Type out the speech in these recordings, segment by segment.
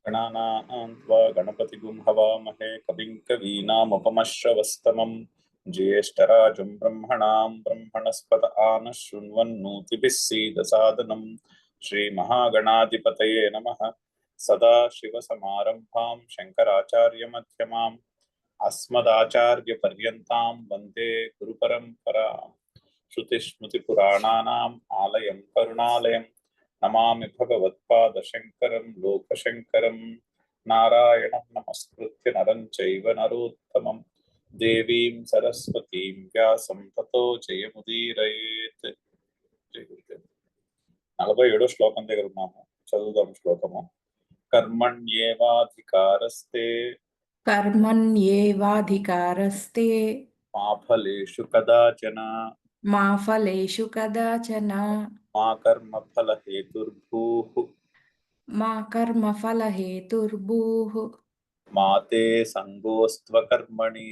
गणानां त्वा गणपतिगुं हवामहे कविं कवीनामुपमश्रवस्तमं ज्येष्ठराजं ब्रह्मणां ब्रह्मणस्पत आनः शृण्वन्नोतिभिः सीदसादनं श्रीमहागणाधिपतये नमः। सदाशिवसमारम्भां शङ्कराचार्यमध्यमाम् अस्मदाचार्यपर्यन्तां वन्दे गुरुपरम्पराम्। श्रुतिस्मृतिपुराणानाम् आलयं करुणालयं नमामि भगवत्पादशङ्करं लोकशङ्करं। नारायणं नमस्कृत्य नरं चैव नरोत्तमं देवीं सरस्वतीं व्यासं ततो जयमुदीरयेत्। 47వ శ్లోకం దగ్గర ఉన్నాము. చదువుదాం శ్లోకము. కర్మణ్యేవాధికారస్తే कर्मण्येवाधिकारस्ते మా ఫలేషు కదాచన मा फलेषु कदाचन మా కర్మఫలహేతుర్భూః मा कर्मफलहेतुर्भूः మా తే సంగోస్త్వకర్మణి.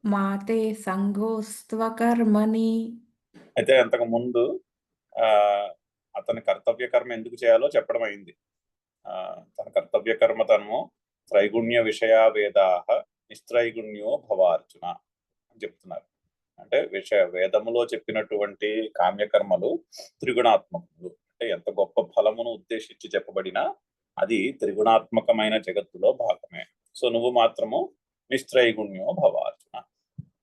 मा ते సంగోస్త్వకర్మణి. అయితే అంతకు ముందు ఆ అతని కర్తవ్య కర్మ ఎందుకు చేయాలో చెప్పడం అయింది. తన కర్తవ్య కర్మ తను త్రైగుణ్య విషయా వేదాహ నిస్త్రైగుణ్యో భవార్జున అని చెప్తున్నారు. అంటే వేదములో చెప్పినటువంటి కామ్యకర్మలు త్రిగుణాత్మకములు. అంటే ఎంత గొప్ప ఫలమును ఉద్దేశించి చెప్పబడినా అది త్రిగుణాత్మకమైన జగత్తులో భాగమే. సో నువ్వు మాత్రము నిస్త్రైగుణ్యో భవార్జున,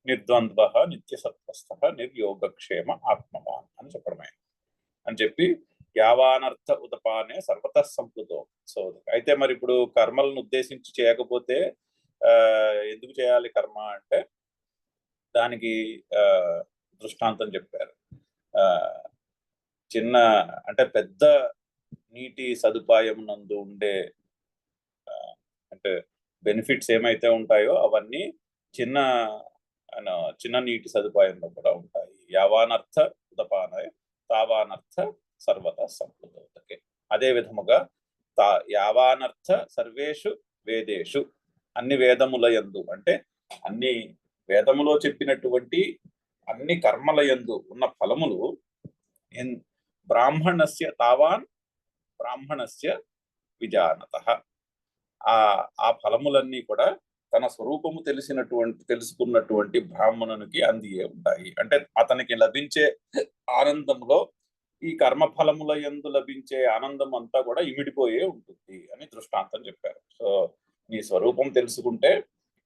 నిర్ద్వంద్వ నిత్యసత్వస్థ నిర్యోగక్షేమ ఆత్మవాన్ అని చెప్పడమైంది. అని చెప్పి యావానర్థ ఉదపానే సర్వత సంప్లుతో. సో అయితే మరి ఇప్పుడు కర్మలను ఉద్దేశించి చేయకపోతే ఎందుకు చేయాలి కర్మ అంటే దానికి దృష్టాంతం చెప్పారు. చిన్న అంటే పెద్ద నీటి సదుపాయం నందు ఉండే అంటే బెనిఫిట్స్ ఏమైతే ఉంటాయో అవన్నీ చిన్న చిన్న నీటి సదుపాయంలో కూడా ఉంటాయి. యావానర్థ ఉదపానే తావానర్థ సర్వత సంప్లుతోతకే. అదే విధముగా యావానర్థ సర్వేషు వేదేషు, అన్ని వేదముల యందు అంటే అన్ని వేదములో చెప్పినటువంటి అన్ని కర్మల యందు ఉన్న ఫలములు బ్రాహ్మణస్య తావాన్ బ్రాహ్మణస్య విజానతః. ఆ ఫలములన్నీ కూడా తన స్వరూపము తెలుసుకున్నటువంటి బ్రాహ్మణునికి అందియే ఉంటాయి. అంటే అతనికి లభించే ఆనందంలో ఈ కర్మ ఫలముల యందు లభించే ఆనందం అంతా కూడా ఇమిడిపోయే ఉంటుంది అని దృష్టాంతం చెప్పారు. సో నీ స్వరూపం తెలుసుకుంటే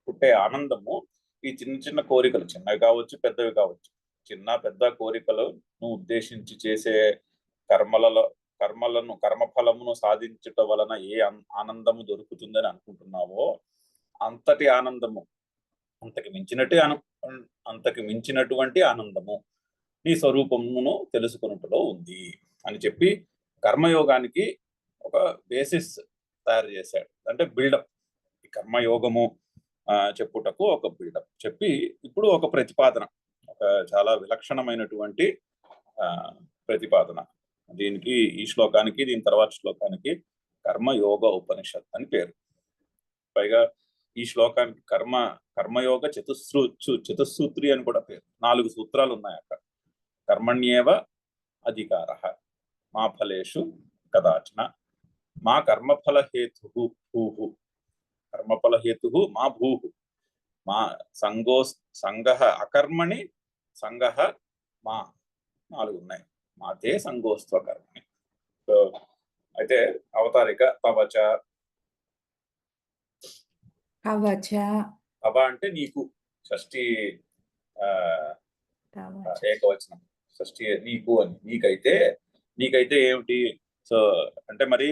పుట్టే ఆనందము ఈ చిన్న చిన్న కోరికలు, చిన్నవి కావచ్చు పెద్దవి కావచ్చు, చిన్న పెద్ద కోరికలను ఉద్దేశించి చేసే కర్మఫలమును సాధించటం వలన ఏ ఆనందము దొరుకుతుందని అనుకుంటున్నావో అంతటి ఆనందము, అంతకి మించినటువంటి ఆనందము నీ స్వరూపమును తెలుసుకున్నట్టులో ఉంది అని చెప్పి కర్మయోగానికి ఒక బేసిస్ తయారు చేశాడు. అంటే బిల్డప్, ఈ కర్మయోగము చెప్పుటకు ఒక బిల్డప్ చెప్పి ఇప్పుడు ఒక ప్రతిపాదన, ఒక చాలా విలక్షణమైనటువంటి ప్రతిపాదన. దీనికి ఈ శ్లోకానికి దీని తర్వాత శ్లోకానికి కర్మయోగ ఉపనిషత్ అని పేరు. పైగా ఈ శ్లోకానికి కర్మయోగ చతుస్సూత్రి అని కూడా పేరు. 4 సూత్రాలు ఉన్నాయి అక్కడ. కర్మణ్యేవ అధికారః మా ఫలేషు కదాచన మా కర్మఫలహేతుః భూః కర్మఫలహేతుః మా భూః మా సంగః అకర్మణి సంగః మా 4 ఉన్నాయి. మాతే సంగోస్త్వకర్మణి. సో అయితే అవతారిక తవచ. తవ అంటే నీకు, షష్ఠి ఏకవచనం, షష్ఠి నీకు అని. నీకైతే ఏమిటి? సో అంటే మరి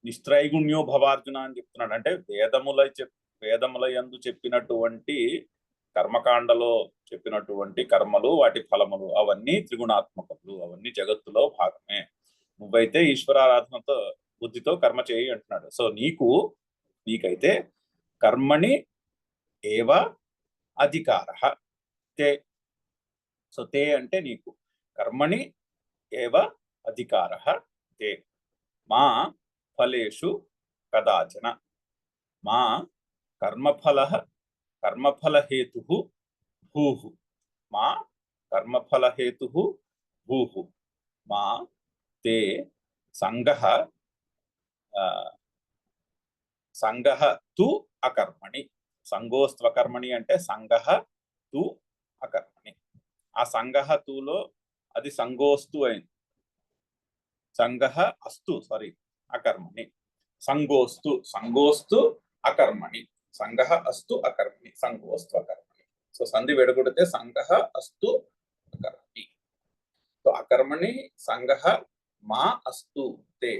నిస్త్రైగుణ్యో భవార్జున అని చెప్తున్నాడు. అంటే వేదముల యందు చెప్పినటువంటి కర్మకాండలో చెప్పినటువంటి కర్మలు, వాటి ఫలములు అవన్నీ త్రిగుణాత్మకములు, అవన్నీ జగత్తులో భాగమే. నువ్వైతే ఈశ్వరారాధనతో బుద్ధితో కర్మ చేయి అంటున్నాడు. సో నీకైతే కర్మణి ఏవ అధికారః తే. సో తే అంటే నీకు, కర్మణి ఏవ అధికారః తే మా ఫలేషు కదాచన మా కర్మఫలహేతుః భూః మా కర్మఫలహేతుః భూః మా తే సంగః సంగః తు అకర్మణి. సంగోస్త్వకర్మణి అంటే సంగః తు అకర్మణి. ఆ సంగః తులో అది సంగోస్తు అయింది. సంగః అస్తు అకర్మణి. సంగోస్తు అకర్మణి. సంగః అస్తు అకర్మణి. సంగోస్తు అకర్మణి. సో సంధి విడగొడితే సంగః అస్తు అకర్మణి. సో అకర్మణి సంగః మా అస్తు తే.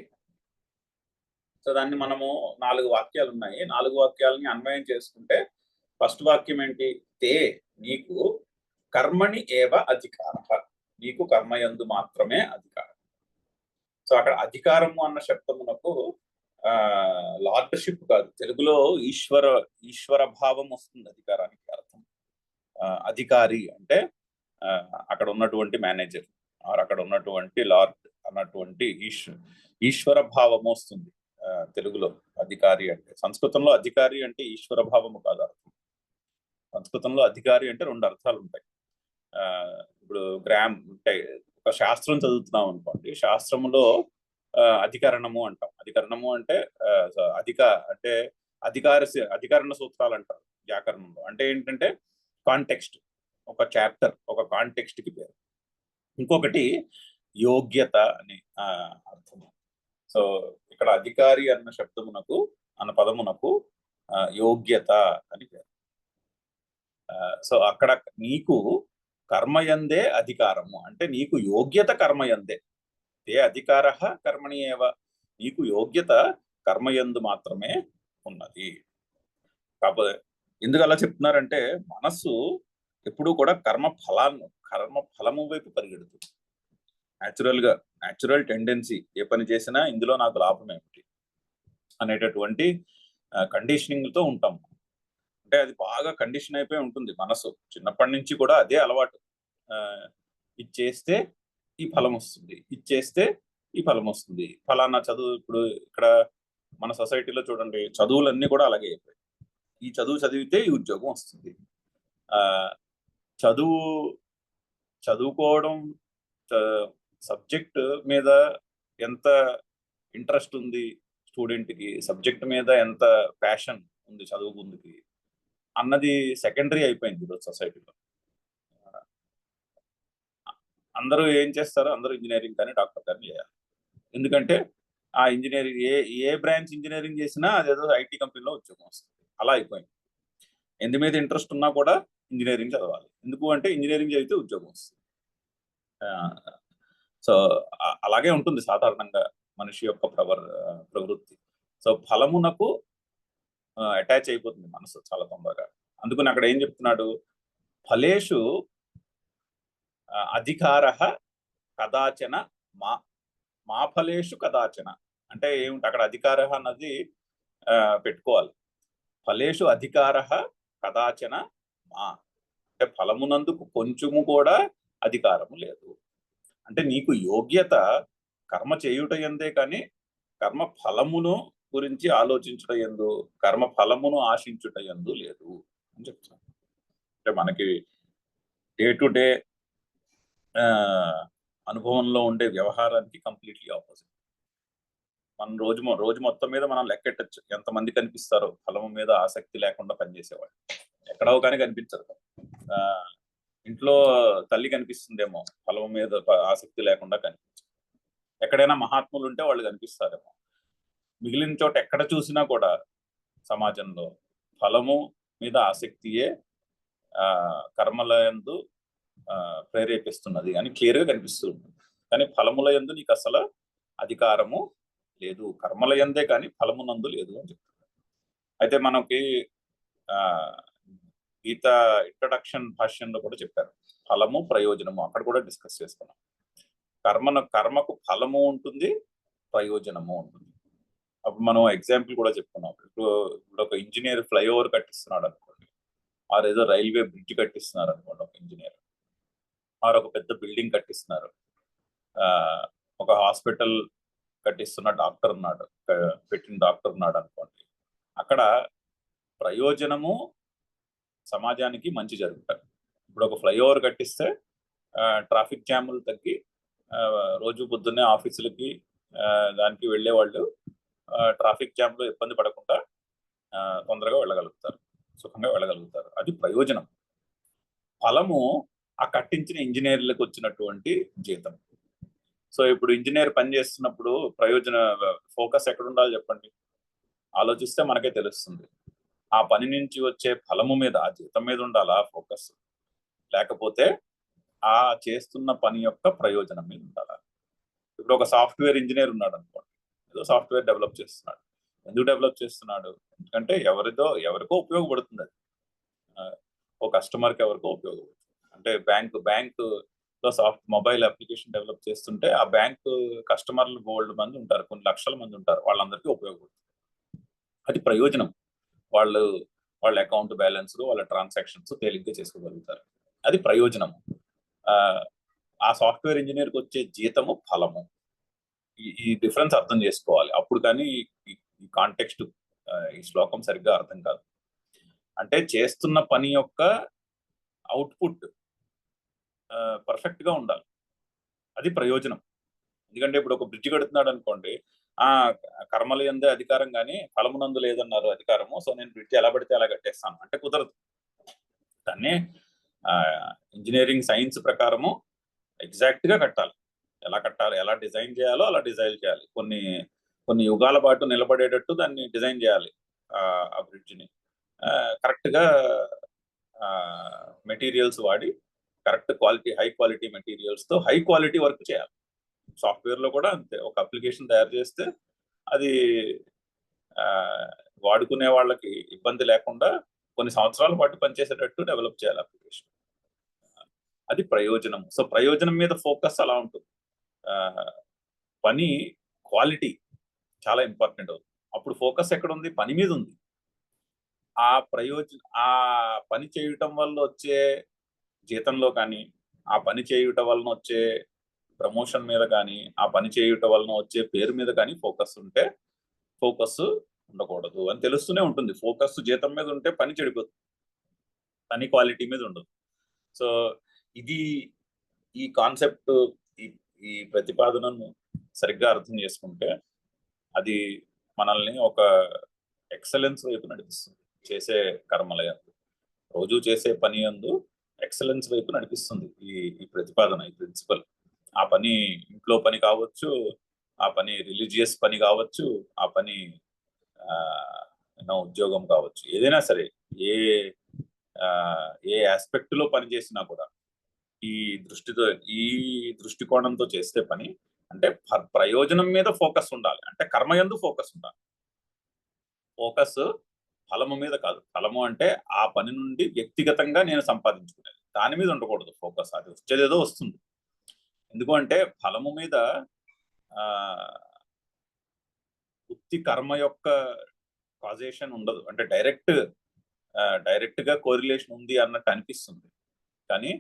సో దాన్ని మనము 4 వాక్యాలు ఉన్నాయి. 4 వాక్యాలని అన్వయం చేసుకుంటే ఫస్ట్ వాక్యం ఏంటి? తే నీకు కర్మణి ఏవ అధికారః. నీకు కర్మయందు మాత్రమే అధికారం. సో అక్కడ అధికారము అన్న శబ్దమునకు లార్డ్షిప్ కాదు, తెలుగులో ఈశ్వర భావం వస్తుంది అధికారానికి అర్థం. అధికారి అంటే అక్కడ ఉన్నటువంటి మేనేజర్ ఆర్ అక్కడ ఉన్నటువంటి లార్డ్ అన్నటువంటి ఈశ్వర భావము వస్తుంది తెలుగులో అధికారి అంటే. సంస్కృతంలో అధికారి అంటే ఈశ్వర భావము కాదు అర్థం. సంస్కృతంలో అధికారి అంటే 2 అర్థాలు ఉంటాయి. ఇప్పుడు ఉంటాయి, ఒక శాస్త్రం చదువుతున్నాం అనుకోండి, శాస్త్రములో అధికరణము అంటాం. అధికరణము అంటే అధికరణ సూత్రాలు అంటారు వ్యాకరణంలో. అంటే ఏంటంటే కాంటెక్స్ట్, ఒక చాప్టర్ ఒక కాంటెక్స్ట్ కి పేరు. ఇంకొకటి యోగ్యత అని అర్థము. సో ఇక్కడ అధికారి అన్న శబ్దమునకు అన్న పదమునకు యోగ్యత అని పేరు. సో అక్కడ నీకు కర్మయందే అధికారము అంటే నీకు యోగ్యత కర్మయందే. ఏ అధికార కర్మణి ఏవ, నీకు యోగ్యత కర్మయందు మాత్రమే ఉన్నది. కాకపోతే ఎందుకు అలా చెప్తున్నారంటే మనస్సు ఎప్పుడూ కూడా కర్మ ఫలము వైపు పరిగెడుతుంది. న్యాచురల్ టెండెన్సీ, ఏ పని చేసినా ఇందులో నాకు లాభం ఏమిటి అనేటటువంటి కండిషనింగ్ తో ఉంటాం. అంటే అది బాగా కండిషన్ అయిపోయి ఉంటుంది మనసు. చిన్నప్పటి నుంచి కూడా అదే అలవాటు. ఇది చేస్తే ఈ ఫలం వస్తుంది, ఇది చేస్తే ఈ ఫలం వస్తుంది. ఫలానా చదువు, ఇప్పుడు ఇక్కడ మన సొసైటీలో చూడండి చదువులన్నీ కూడా అలాగే అయిపోయాయి. ఈ చదువు చదివితే ఈ ఉద్యోగం వస్తుంది. చదువుకోవడం, సబ్జెక్ట్ మీద ఎంత ఇంట్రెస్ట్ ఉంది స్టూడెంట్కి, సబ్జెక్ట్ మీద ఎంత ప్యాషన్ ఉంది చదువుకుందికి అన్నది సెకండరీ అయిపోయింది ఈరోజు సొసైటీలో. అందరూ ఏం చేస్తారు? అందరూ ఇంజనీరింగ్ కానీ డాక్టర్ కానీ చేయాలి. ఎందుకంటే ఆ ఇంజనీరింగ్ ఏ బ్రాంచ్ ఇంజనీరింగ్ చేసినా అదేదో ఐటీ కంపెనీలో ఉద్యోగం వస్తుంది. అలా అయిపోయింది. ఎందు మీద ఇంట్రెస్ట్ ఉన్నా కూడా ఇంజనీరింగ్ చదవాలి. ఎందుకు అంటే ఇంజనీరింగ్ చదివితే ఉద్యోగం వస్తుంది. సో అలాగే ఉంటుంది సాధారణంగా మనిషి యొక్క ప్రవృత్తి. సో ఫలమునకు అటాచ్ అయిపోతుంది మనసు చాలా తొందరగా. అందుకని అక్కడ ఏం చెప్తున్నాడు? ఫలేషు అధికార కదాచన మా ఫలేషు కదాచన అంటే ఏమిటి? అక్కడ అధికార అన్నది పెట్టుకోవాలి. ఫలేషు అధికార కదాచన మా అంటే ఫలమునందుకు కొంచెము కూడా అధికారము లేదు. అంటే నీకు యోగ్యత కర్మ చేయుట ఎందే కానీ కర్మ ఫలమును గురించి ఆలోచించుట ఎందు, కర్మ ఫలమును ఆశించుట ఎందు లేదు అని చెప్తున్నాను. అంటే మనకి డే టు డే అనుభవంలో ఉండే వ్యవహారానికి కంప్లీట్లీ ఆపోజిట్. మనం రోజు మొత్తం మీద మనం లెక్కెట్టచ్చు ఎంతమంది కనిపిస్తారో ఫలము మీద ఆసక్తి లేకుండా పనిచేసేవాళ్ళు. ఎక్కడో కానీ కనిపించరు. ఇంట్లో తల్లి కనిపిస్తుందేమో ఫలము మీద ఆసక్తి లేకుండా కనిపించదు. ఎక్కడైనా మహాత్ములు ఉంటే వాళ్ళు కనిపిస్తారేమో. మిగిలిన చోట ఎక్కడ చూసినా కూడా సమాజంలో ఫలము మీద ఆసక్తియే కర్మల యందు ప్రేరేపిస్తున్నది అని క్లియర్గా కనిపిస్తూ ఉంటుంది. కానీ ఫలముల యందు నీకు అసలు అధికారము లేదు, కర్మల యందే కానీ ఫలమునందు లేదు అని చెప్తున్నారు. అయితే మనకి గీత ఇంట్రడక్షన్ భాష్యంలో కూడా చెప్పారు ఫలము ప్రయోజనము, అక్కడ కూడా డిస్కస్ చేసుకున్నాం. కర్మకు ఫలము ఉంటుంది, ప్రయోజనము ఉంటుంది. అప్పుడు మనం ఎగ్జాంపుల్ కూడా చెప్పుకున్నాం. ఇప్పుడు ఒక ఇంజనీర్ ఫ్లైఓవర్ కట్టిస్తున్నాడు అనుకోండి, ఆర్ ఏదో రైల్వే బ్రిడ్జ్ కట్టిస్తున్నారు అనుకోండి ఒక ఇంజనీర్, ఆర్ ఒక పెద్ద బిల్డింగ్ కట్టిస్తున్నారు, ఒక హాస్పిటల్ కట్టిస్తున్న డాక్టర్ ఉన్నాడు, పెట్టిన డాక్టర్ ఉన్నాడు అనుకోండి. అక్కడ ప్రయోజనము సమాజానికి మంచి జరుగుతాయి. ఇప్పుడు ఒక ఫ్లైఓవర్ కట్టిస్తే ట్రాఫిక్ జాములు తగ్గి రోజు పొద్దున్నే ఆఫీసులకి దానికి వెళ్ళే వాళ్ళు ట్రాఫిక్ జామ్ లో ఇబ్బంది పడకుండా తొందరగా వెళ్ళగలుగుతారు, సుఖంగా వెళ్ళగలుగుతారు. అది ప్రయోజనం. ఫలము ఆ కట్టించిన ఇంజనీర్లకు వచ్చినటువంటి జీతం. సో ఇప్పుడు ఇంజనీర్ పని చేస్తున్నప్పుడు ఫోకస్ ఎక్కడ ఉండాలి చెప్పండి? ఆలోచిస్తే మనకే తెలుస్తుంది. ఆ పని నుంచి వచ్చే ఫలము మీద, ఆ జీతం మీద ఉండాలా ఫోకస్, లేకపోతే ఆ చేస్తున్న పని యొక్క ప్రయోజనం మీద ఉండాలా? ఇప్పుడు ఒక సాఫ్ట్వేర్ ఇంజనీర్ ఉన్నాడు అనుకోండి, ఏదో సాఫ్ట్వేర్ డెవలప్ చేస్తున్నాడు. ఎందుకు డెవలప్ చేస్తున్నాడు? ఎందుకంటే ఎవరికో ఉపయోగపడుతుంది అది. ఒక కస్టమర్కి ఎవరికో ఉపయోగపడుతుంది. అంటే బ్యాంకు లో మొబైల్ అప్లికేషన్ డెవలప్ చేస్తుంటే ఆ బ్యాంకు కస్టమర్లు బోల్డ్ మంది ఉంటారు, కొన్ని లక్షల మంది ఉంటారు, వాళ్ళందరికీ ఉపయోగపడుతుంది. అది ప్రయోజనం. వాళ్ళ అకౌంట్ బ్యాలెన్స్, వాళ్ళ ట్రాన్సాక్షన్స్ తేలిగ్గా చేసుకోగలుగుతారు. అది ప్రయోజనం. ఆ సాఫ్ట్వేర్ ఇంజనీర్కి వచ్చే జీతము ఫలము. ఈ డిఫరెన్స్ అర్థం చేసుకోవాలి. అప్పుడు కానీ ఈ కాంటెక్స్ట్, ఈ శ్లోకం సరిగ్గా అర్థం కాదు. అంటే చేస్తున్న పని యొక్క అవుట్పుట్ పర్ఫెక్ట్ గా ఉండాలి. అది ప్రయోజనం. ఎందుకంటే ఇప్పుడు ఒక బ్రిడ్జ్ కడుతున్నాడు అనుకోండి, కర్మల యందే అధికారం కానీ ఫలమునందు లేదన్నారు అధికారము, సో నేను బ్రిడ్జ్ ఎలా పడితే అలా కట్టేస్తాను అంటే కుదరదు. దాన్ని ఇంజనీరింగ్ సైన్స్ ప్రకారము ఎగ్జాక్ట్ గా కట్టాలి. ఎలా కట్టాలి, ఎలా డిజైన్ చేయాలో అలా డిజైన్ చేయాలి. కొన్ని యుగాల పాటు నిలబడేటట్టు దాన్ని డిజైన్ చేయాలి. ఆ బ్రిడ్జ్ని కరెక్ట్ గా మెటీరియల్స్ వాడి, correct quality, high quality materials తో హై క్వాలిటీ వర్క్ చేయాలి. సాఫ్ట్వేర్ లో కూడా అంతే. ఒక అప్లికేషన్ తయారు చేస్తే అది వాడుకునే వాళ్ళకి ఇబ్బంది లేకుండా కొన్ని సంవత్సరాల పాటు పనిచేసేటట్టు డెవలప్ చేయాలి అప్లికేషన్. అది ప్రయోజనం. సో ప్రయోజనం మీద ఫోకస్ అలా ఉంటుంది. పని క్వాలిటీ చాలా ఇంపార్టెంట్ అవుతుంది. అప్పుడు ఫోకస్ ఎక్కడ ఉంది? పని మీద ఉంది. ఆ పని చేయటం వల్ల వచ్చే జీతంలో కానీ, ఆ పని చేయుట వలన వచ్చే ప్రమోషన్ మీద కానీ, ఆ పని చేయుట వలన వచ్చే పేరు మీద కానీ ఫోకస్ ఉంటే, ఫోకస్ ఉండకూడదు అని తెలుస్తూనే ఉంటుంది. ఫోకస్ జీతం మీద ఉంటే పని చెడిపోతుంది, పని క్వాలిటీ మీద ఉండదు. సో ఇది ఈ కాన్సెప్ట్, ఈ ప్రతిపాదనను సరిగ్గా అర్థం చేసుకుంటే అది మనల్ని ఒక ఎక్సలెన్స్ వైపు నడిపిస్తుంది. చేసే కర్మల యందు, రోజు చేసే పని యందు ఎక్సలెన్స్ వైపు నడిపిస్తుంది ఈ ప్రతిపాదన, ఈ ప్రిన్సిపల్. ఆ పని ఇంట్లో పని కావచ్చు, ఆ పని రిలీజియస్ పని కావచ్చు, ఆ పని ఉద్యోగం కావచ్చు, ఏదైనా సరే, ఏ ఆస్పెక్ట్ లో పని చేసినా కూడా ఈ దృష్టికోణంతో చేస్తే పని అంటే ప్రయోజనం మీద ఫోకస్ ఉండాలి. అంటే కర్మయందు ఫోకస్ ఉండాలి. ఫోకస్ ఫలము మీద కాదు. ఫలము అంటే ఆ పని నుండి వ్యక్తిగతంగా నేను సంపాదించుకునేది, దాని మీద ఉండకూడదు ఫోకస్. అది వచ్చేదేదో వస్తుంది. ఎందుకంటే ఫలము మీద ఉత్తి కర్మ యొక్క కాజేషన్ ఉండదు. అంటే డైరెక్ట్ గా కోరిలేషన్ ఉంది అన్నట్టు అనిపిస్తుంది, కానీ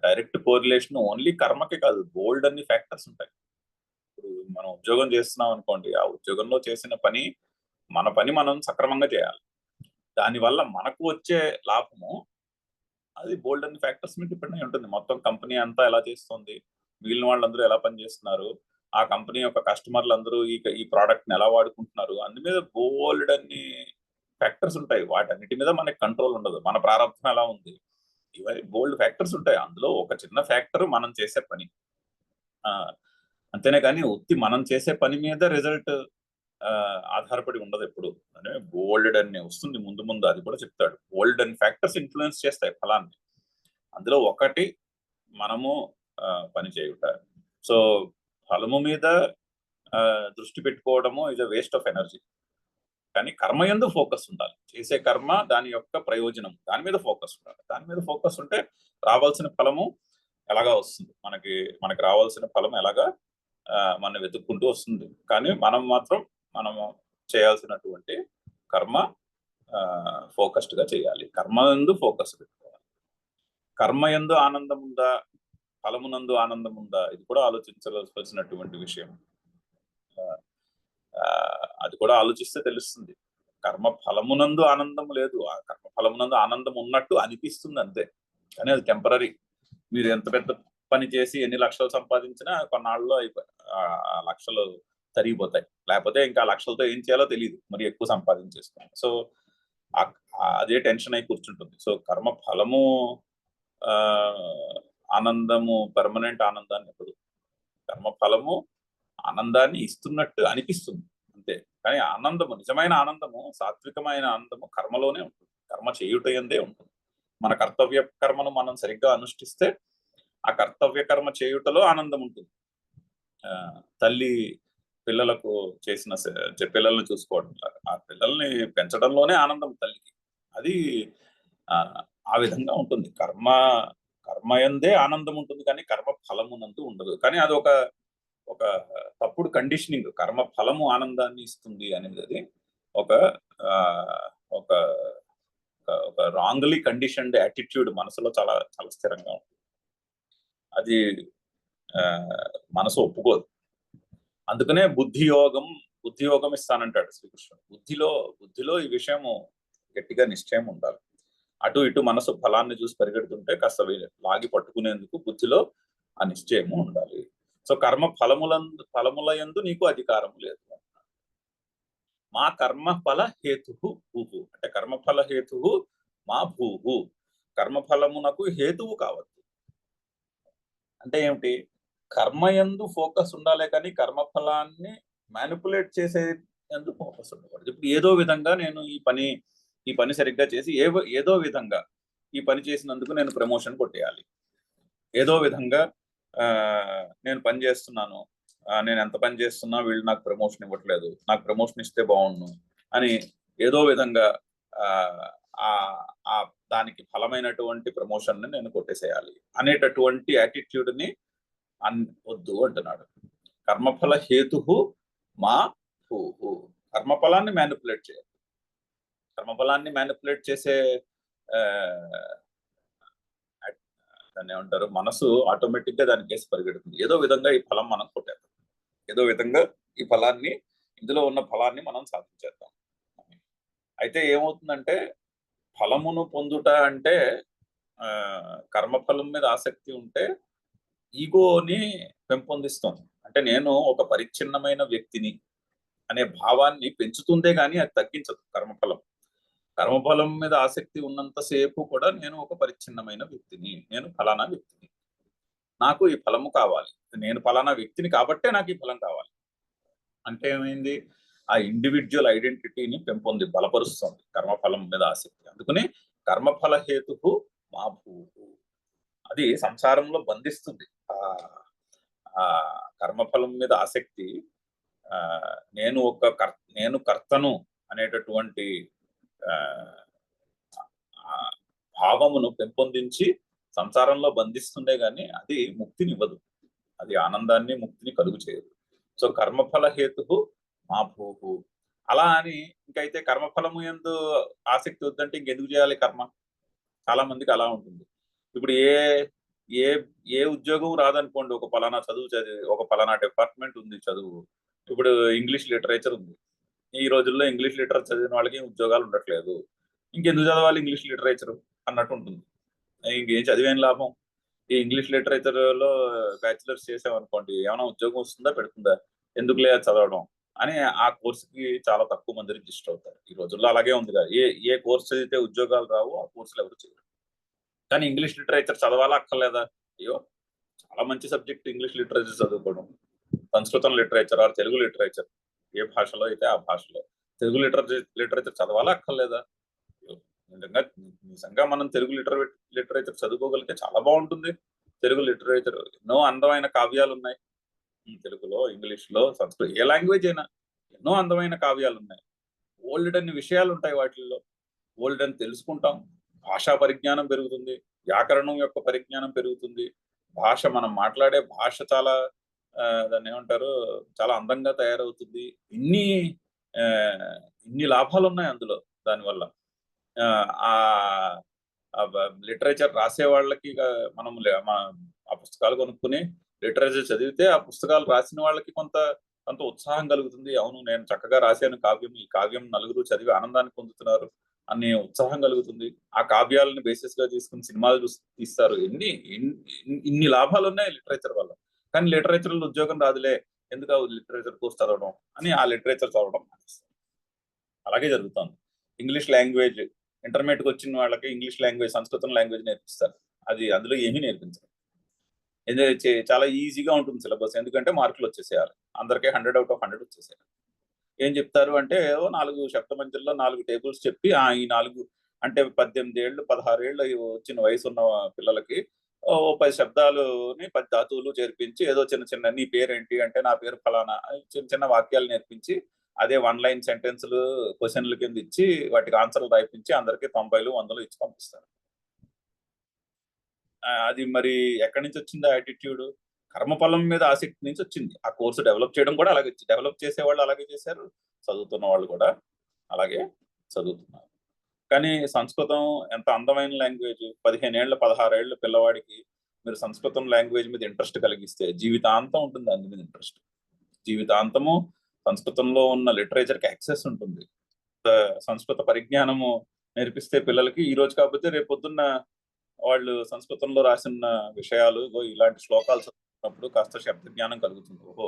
డైరెక్ట్ కోరిలేషన్ ఓన్లీ కర్మకే కాదు, బోల్డ్ అన్ని ఫ్యాక్టర్స్ ఉంటాయి. ఇప్పుడు మనం ఉద్యోగం చేస్తున్నాం అనుకోండి, ఆ ఉద్యోగంలో చేసిన పని, మన పని మనం సక్రమంగా చేయాలి. దానివల్ల మనకు వచ్చే లాభము అది బోల్డ్ అన్ని ఫ్యాక్టర్స్ మీద డిపెండ్ అయి ఉంటుంది. మొత్తం కంపెనీ అంతా ఎలా చేస్తుంది, మిగిలిన వాళ్ళందరూ ఎలా పనిచేస్తున్నారు, ఆ కంపెనీ యొక్క కస్టమర్లు అందరూ ఈ ప్రోడక్ట్ ని ఎలా వాడుకుంటున్నారు, అందు మీద బోల్డ్ అన్ని ఫ్యాక్టర్స్ ఉంటాయి. వాటన్నిటి మీద మనకి కంట్రోల్ ఉండదు. మన ప్రారంభం ఎలా ఉంది, ఇవన్నీ బోల్డ్ ఫ్యాక్టర్స్ ఉంటాయి. అందులో ఒక చిన్న ఫ్యాక్టర్ మనం చేసే పని. అంతేనే కానీ ఉత్తి మనం చేసే పని మీద రిజల్ట్ ఆధారపడి ఉండదు ఎప్పుడు. అంటే బోల్డ్ అన్ని వస్తుంది ముందు ముందు, అది కూడా చెప్తాడు. బోల్డ్ అన్ని ఫ్యాక్టర్స్ ఇన్ఫ్లుయెన్స్ చేస్తాయి ఫలాన్ని. అందులో ఒకటి మనము పని చేయుట. సో ఫలము మీద దృష్టి పెట్టుకోవడము is a waste of energy. కానీ కర్మ యందు ఫోకస్ ఉండాలి. చేసే కర్మ, దాని యొక్క ప్రయోజనం, దాని మీద ఫోకస్ ఉండాలి. దాని మీద ఫోకస్ ఉంటే రావాల్సిన ఫలము ఎలాగా వస్తుంది, మనకి రావాల్సిన ఫలం ఎలాగా మనం వెతుక్కుంటూ వస్తుంది. కానీ మనము చేయాల్సినటువంటి కర్మ ఫోకస్డ్ గా చేయాలి. కర్మ యందు ఫోకస్ పెట్టుకోవాలి. కర్మ యందు ఆనందం ఉందా, ఫలమునందు ఆనందం ఉందా, ఇది కూడా ఆలోచించవలసినటువంటి విషయం. అది కూడా ఆలోచిస్తే తెలుస్తుంది. కర్మ ఫలమునందు ఆనందం లేదు, ఆ కర్మ ఫలమునందు ఆనందం ఉన్నట్టు అనిపిస్తుంది అంతే, కానీ అది టెంపరీ. మీరు ఎంత పెద్ద పని చేసి ఎన్ని లక్షలు సంపాదించినా కొన్నాళ్ళలో లక్షలు తరిగిపోతాయి. లేకపోతే ఇంకా లక్షలతో ఏం చేయాలో తెలియదు, మరి ఎక్కువ సంపాదించేసుకున్నాం. సో అదే టెన్షన్ అయి కూర్చుంటుంది. సో కర్మ ఫలము ఆనందము పర్మనెంట్ ఆనందాన్ని ఇవ్వదు. కర్మ ఫలము ఆనందాన్ని ఇస్తున్నట్టు అనిపిస్తుంది అంతే. కానీ ఆనందము, నిజమైన ఆనందము, సాత్వికమైన ఆనందము కర్మలోనే ఉంటుంది, కర్మ చేయుట యందే ఉంటుంది. మన కర్తవ్య కర్మను మనం సరిగ్గా అనుష్ఠిస్తే ఆ కర్తవ్య కర్మ చేయుటలో ఆనందం ఉంటుంది. తల్లి పిల్లలకు చేసిన పిల్లల్ని చూసుకోవడం, ఆ పిల్లల్ని పెంచడంలోనే ఆనందం తల్లికి. అది ఆ విధంగా ఉంటుంది. కర్మయందే ఆనందం ఉంటుంది, కానీ కర్మ ఫలమునందు ఉండదు. కానీ అది ఒక తప్పుడు కండిషనింగ్. కర్మ ఫలము ఆనందాన్ని ఇస్తుంది అనేది అది ఒక ఒక ఒక రాంగ్లీ కండిషన్డ్ యాటిట్యూడ్ మనసులో చాలా చాలా స్థిరంగా ఉంటుంది. అది మనసు ఒప్పుకోదు. అందుకనే బుద్ధియోగం ఇస్తానంటాడు శ్రీకృష్ణుడు. బుద్ధిలో ఈ విషయము గట్టిగా నిశ్చయం ఉండాలి. అటు ఇటు మనసు ఫలాన్ని చూసి పరిగెడుతుంటే కాస్త లాగి పట్టుకునేందుకు బుద్ధిలో ఆ నిశ్చయము ఉండాలి. సో కర్మ ఫలముల యందు నీకు అధికారం లేదు. మా కర్మ ఫల హేతు భూహు అంటే కర్మఫల హేతు మా భూహు, కర్మఫలమునకు హేతువు కావద్దు. అంటే ఏమిటి? కర్మయందు ఫోకస్ ఉండాలి, కానీ కర్మఫలాన్ని మ్యానిపులేట్ చేసే యందు ఫోకస్ ఉండకూడదు. ఇప్పుడు ఏదో విధంగా నేను ఈ పని సరిగ్గా చేసి ఏదో విధంగా ఈ పని చేసినందుకు నేను ప్రమోషన్ కొట్టేయాలి. ఏదో విధంగా నేను పని చేస్తున్నాను, నేను ఎంత పని చేస్తున్నా వీళ్ళు నాకు ప్రమోషన్ ఇవ్వట్లేదు, నాకు ప్రమోషన్ ఇస్తే బాగుండు అని ఏదో విధంగా దానికి ఫలమైనటువంటి ప్రమోషన్ ని నేను కొట్టేసేయాలి అనేటటువంటి యాటిట్యూడ్ ని వద్దు అంటున్నాడు. కర్మఫల హేతు మా భూహు, కర్మఫలాన్ని మ్యానిపులేట్ చేయాలి. కర్మఫలాన్ని మ్యానిపులేట్ చేసే దాన్ని ఏమంటారు, మనసు ఆటోమేటిక్ గా దాని కేసు పరిగెడుతుంది. ఏదో విధంగా ఈ ఫలం మనం కొట్టేద్దాం, ఏదో విధంగా ఈ ఫలాన్ని, ఇందులో ఉన్న ఫలాన్ని మనం సాధించేద్దాం. అయితే ఏమవుతుందంటే ఫలమును పొందుట అంటే కర్మఫలం మీద ఆసక్తి ఉంటే ఈగోని పెంపొందిస్తుంది. అంటే నేను ఒక పరిచ్ఛిన్నమైన వ్యక్తిని అనే భావాన్ని పెంచుతుందే కానీ అది తగ్గించదు. కర్మఫలం మీద ఆసక్తి ఉన్నంతసేపు కూడా నేను ఒక పరిచ్ఛిన్నమైన వ్యక్తిని, నేను ఫలానా వ్యక్తిని, నాకు ఈ ఫలము కావాలి, నేను ఫలానా వ్యక్తిని కాబట్టే నాకు ఈ ఫలం కావాలి అంటే ఏమైంది? ఆ ఇండివిజువల్ ఐడెంటిటీని బలపరుస్తుంది కర్మఫలం మీద ఆసక్తి. అందుకని కర్మఫల హేతు మా భూహు, అది సంసారంలో బంధిస్తుంది. ఆ కర్మఫలం మీద ఆసక్తి నేను కర్తను అనేటటువంటి భావమును పెంపొందించి సంసారంలో బంధిస్తుండే గాని అది ముక్తినివ్వదు, అది ఆనందాన్ని ముక్తిని కలుగు చేయదు. సో కర్మఫల హేతు మా భూహు. అలా అని ఇంకైతే కర్మఫలము యందు ఆసక్తి వద్దంటే ఇంకెందుకు చేయాలి కర్మ? చాలా మందికి అలా ఉంటుంది. ఇప్పుడు ఏ ఉద్యోగం రాదనుకోండి, ఒక పలానా చదువు చదివి, ఒక పలానా డిపార్ట్మెంట్ ఉంది చదువు, ఇప్పుడు ఇంగ్లీష్ లిటరేచర్ ఉంది, ఈ రోజుల్లో ఇంగ్లీష్ లిటరేచర్ చదివిన వాళ్ళకి ఉద్యోగాలు ఉండట్లేదు, ఇంకెందుకు చదవాలి ఇంగ్లీష్ లిటరేచర్ అన్నట్టు ఉంటుంది. ఇంకేం చదివేం లాభం? ఈ ఇంగ్లీష్ లిటరేచర్ లో బ్యాచిలర్స్ చేసామనుకోండి, ఏమైనా ఉద్యోగం వస్తుందా పెడుతుందా, ఎందుకులే చదవడం అని ఆ కోర్సుకి చాలా తక్కువ మంది రిజిస్టర్ అవుతారు. ఈ రోజుల్లో అలాగే ఉందిగా, ఏ కోర్సు చదివితే ఉద్యోగాలు రావు ఆ కోర్సులు ఎవరు చేయరు. కానీ ఇంగ్లీష్ లిటరేచర్ చదవాలా అక్కర్లేదా? అయ్యో చాలా మంచి సబ్జెక్ట్ ఇంగ్లీష్ లిటరేచర్ చదువుకోవడం. సంస్కృతం లిటరేచర్ ఆర్ తెలుగు లిటరేచర్, ఏ భాషలో అయితే ఆ భాషలో తెలుగు లిటరేచర్ చదవాలా అక్కర్లేదా? నిజంగా మనం తెలుగు లిటరేచర్ చదువుకోగలిగితే చాలా బాగుంటుంది. తెలుగు లిటరేచర్ ఎన్నో అందమైన కావ్యాలు ఉన్నాయి, తెలుగులో, ఇంగ్లీష్ లో, సంస్కృతం, ఏ లాంగ్వేజ్ అయినా ఎన్నో అందమైన కావ్యాలు ఉన్నాయి. ఓల్డ్ అన్ని విషయాలు ఉంటాయి వాటిల్లో, ఓల్డ్ అని తెలుసుకుంటాం, భాషా పరిజ్ఞానం పెరుగుతుంది, వ్యాకరణం యొక్క పరిజ్ఞానం పెరుగుతుంది, భాష, మనం మాట్లాడే భాష చాలా దాన్ని ఏమంటారు, చాలా అందంగా తయారవుతుంది. ఇన్ని లాభాలు ఉన్నాయి అందులో. దానివల్ల లిటరేచర్ రాసే వాళ్ళకి మనం ఆ పుస్తకాలు కొనుక్కుని లిటరేచర్ చదివితే ఆ పుస్తకాలు రాసిన వాళ్ళకి కొంత ఉత్సాహం కలుగుతుంది. అవును, నేను చక్కగా రాశాను కావ్యం, ఈ కావ్యం నలుగురు చదివి ఆనందాన్ని పొందుతున్నారు అనే ఉత్సాహం కలుగుతుంది. ఆ కావ్యాలను బేసిస్ గా తీసుకుని సినిమాలు తీస్తారు. ఇన్ని లాభాలు ఉన్నాయి లిటరేచర్ వల్ల. కానీ లిటరేచర్ లో ఉద్యోగం రాదులే, ఎందుకు లిటరేచర్ కోర్స్ చదవడం అని ఆ లిటరేచర్ చదవడం మానేస్తారు. అలాగే జరుగుతుంది. ఇంగ్లీష్ లాంగ్వేజ్ ఇంటర్మీడియట్కి వచ్చిన వాళ్ళకి ఇంగ్లీష్ లాంగ్వేజ్, సంస్కృతం లాంగ్వేజ్ నేర్పిస్తారు. అది అందులో ఏమీ నేర్పించరు. చాలా ఈజీగా ఉంటుంది సిలబస్, ఎందుకంటే మార్కులు వచ్చేసేయాలి, అందరికీ 100 out of 100 వచ్చేసేయాలి. ఏం చెప్తారు అంటే 4 శబ్దమంజల్లో 4 టేబుల్స్ చెప్పి ఈ 4 అంటే 18 ఏళ్ళు 16 ఏళ్ళు వచ్చిన వయసు ఉన్న పిల్లలకి 10 శబ్దాలుని 10 ధాతువులు చేర్పించి ఏదో చిన్న చిన్న నీ పేరేంటి అంటే నా పేరు ఫలానా చిన్న చిన్న వాక్యాలు నేర్పించి అదే 1 లైన్ సెంటెన్స్లు క్వశ్చన్ల కింద ఇచ్చి వాటికి ఆన్సర్లు రాయిపించి అందరికి 90లు 100లు ఇచ్చి పంపిస్తారు. అది మరి ఎక్కడి నుంచి వచ్చింది ఆ యాటిట్యూడ్? కర్మఫలం మీద ఆసక్తి నుంచి వచ్చింది. ఆ కోర్సు డెవలప్ చేయడం కూడా అలాగే, డెవలప్ చేసేవాళ్ళు అలాగే చేశారు, చదువుతున్న వాళ్ళు కూడా అలాగే చదువుతున్నారు. కానీ సంస్కృతం ఎంత అందమైన లాంగ్వేజ్. 15 ఏళ్ళ 16 ఏళ్ళ పిల్లవాడికి మీరు సంస్కృతం లాంగ్వేజ్ మీద ఇంట్రెస్ట్ కలిగిస్తే జీవితాంతం ఉంటుంది దాని మీద ఇంట్రెస్ట్. జీవితాంతము సంస్కృతంలో ఉన్న లిటరేచర్కి యాక్సెస్ ఉంటుంది. సంస్కృత పరిజ్ఞానము నేర్పిస్తే పిల్లలకి ఈ రోజు కాకపోతే రేపు పొద్దున్న వాళ్ళు సంస్కృతంలో రాసిన విషయాలు ఇలాంటి శ్లోకాలు చదువుతున్నప్పుడు కాస్త శబ్ద జ్ఞానం కలుగుతుంది. ఓహో,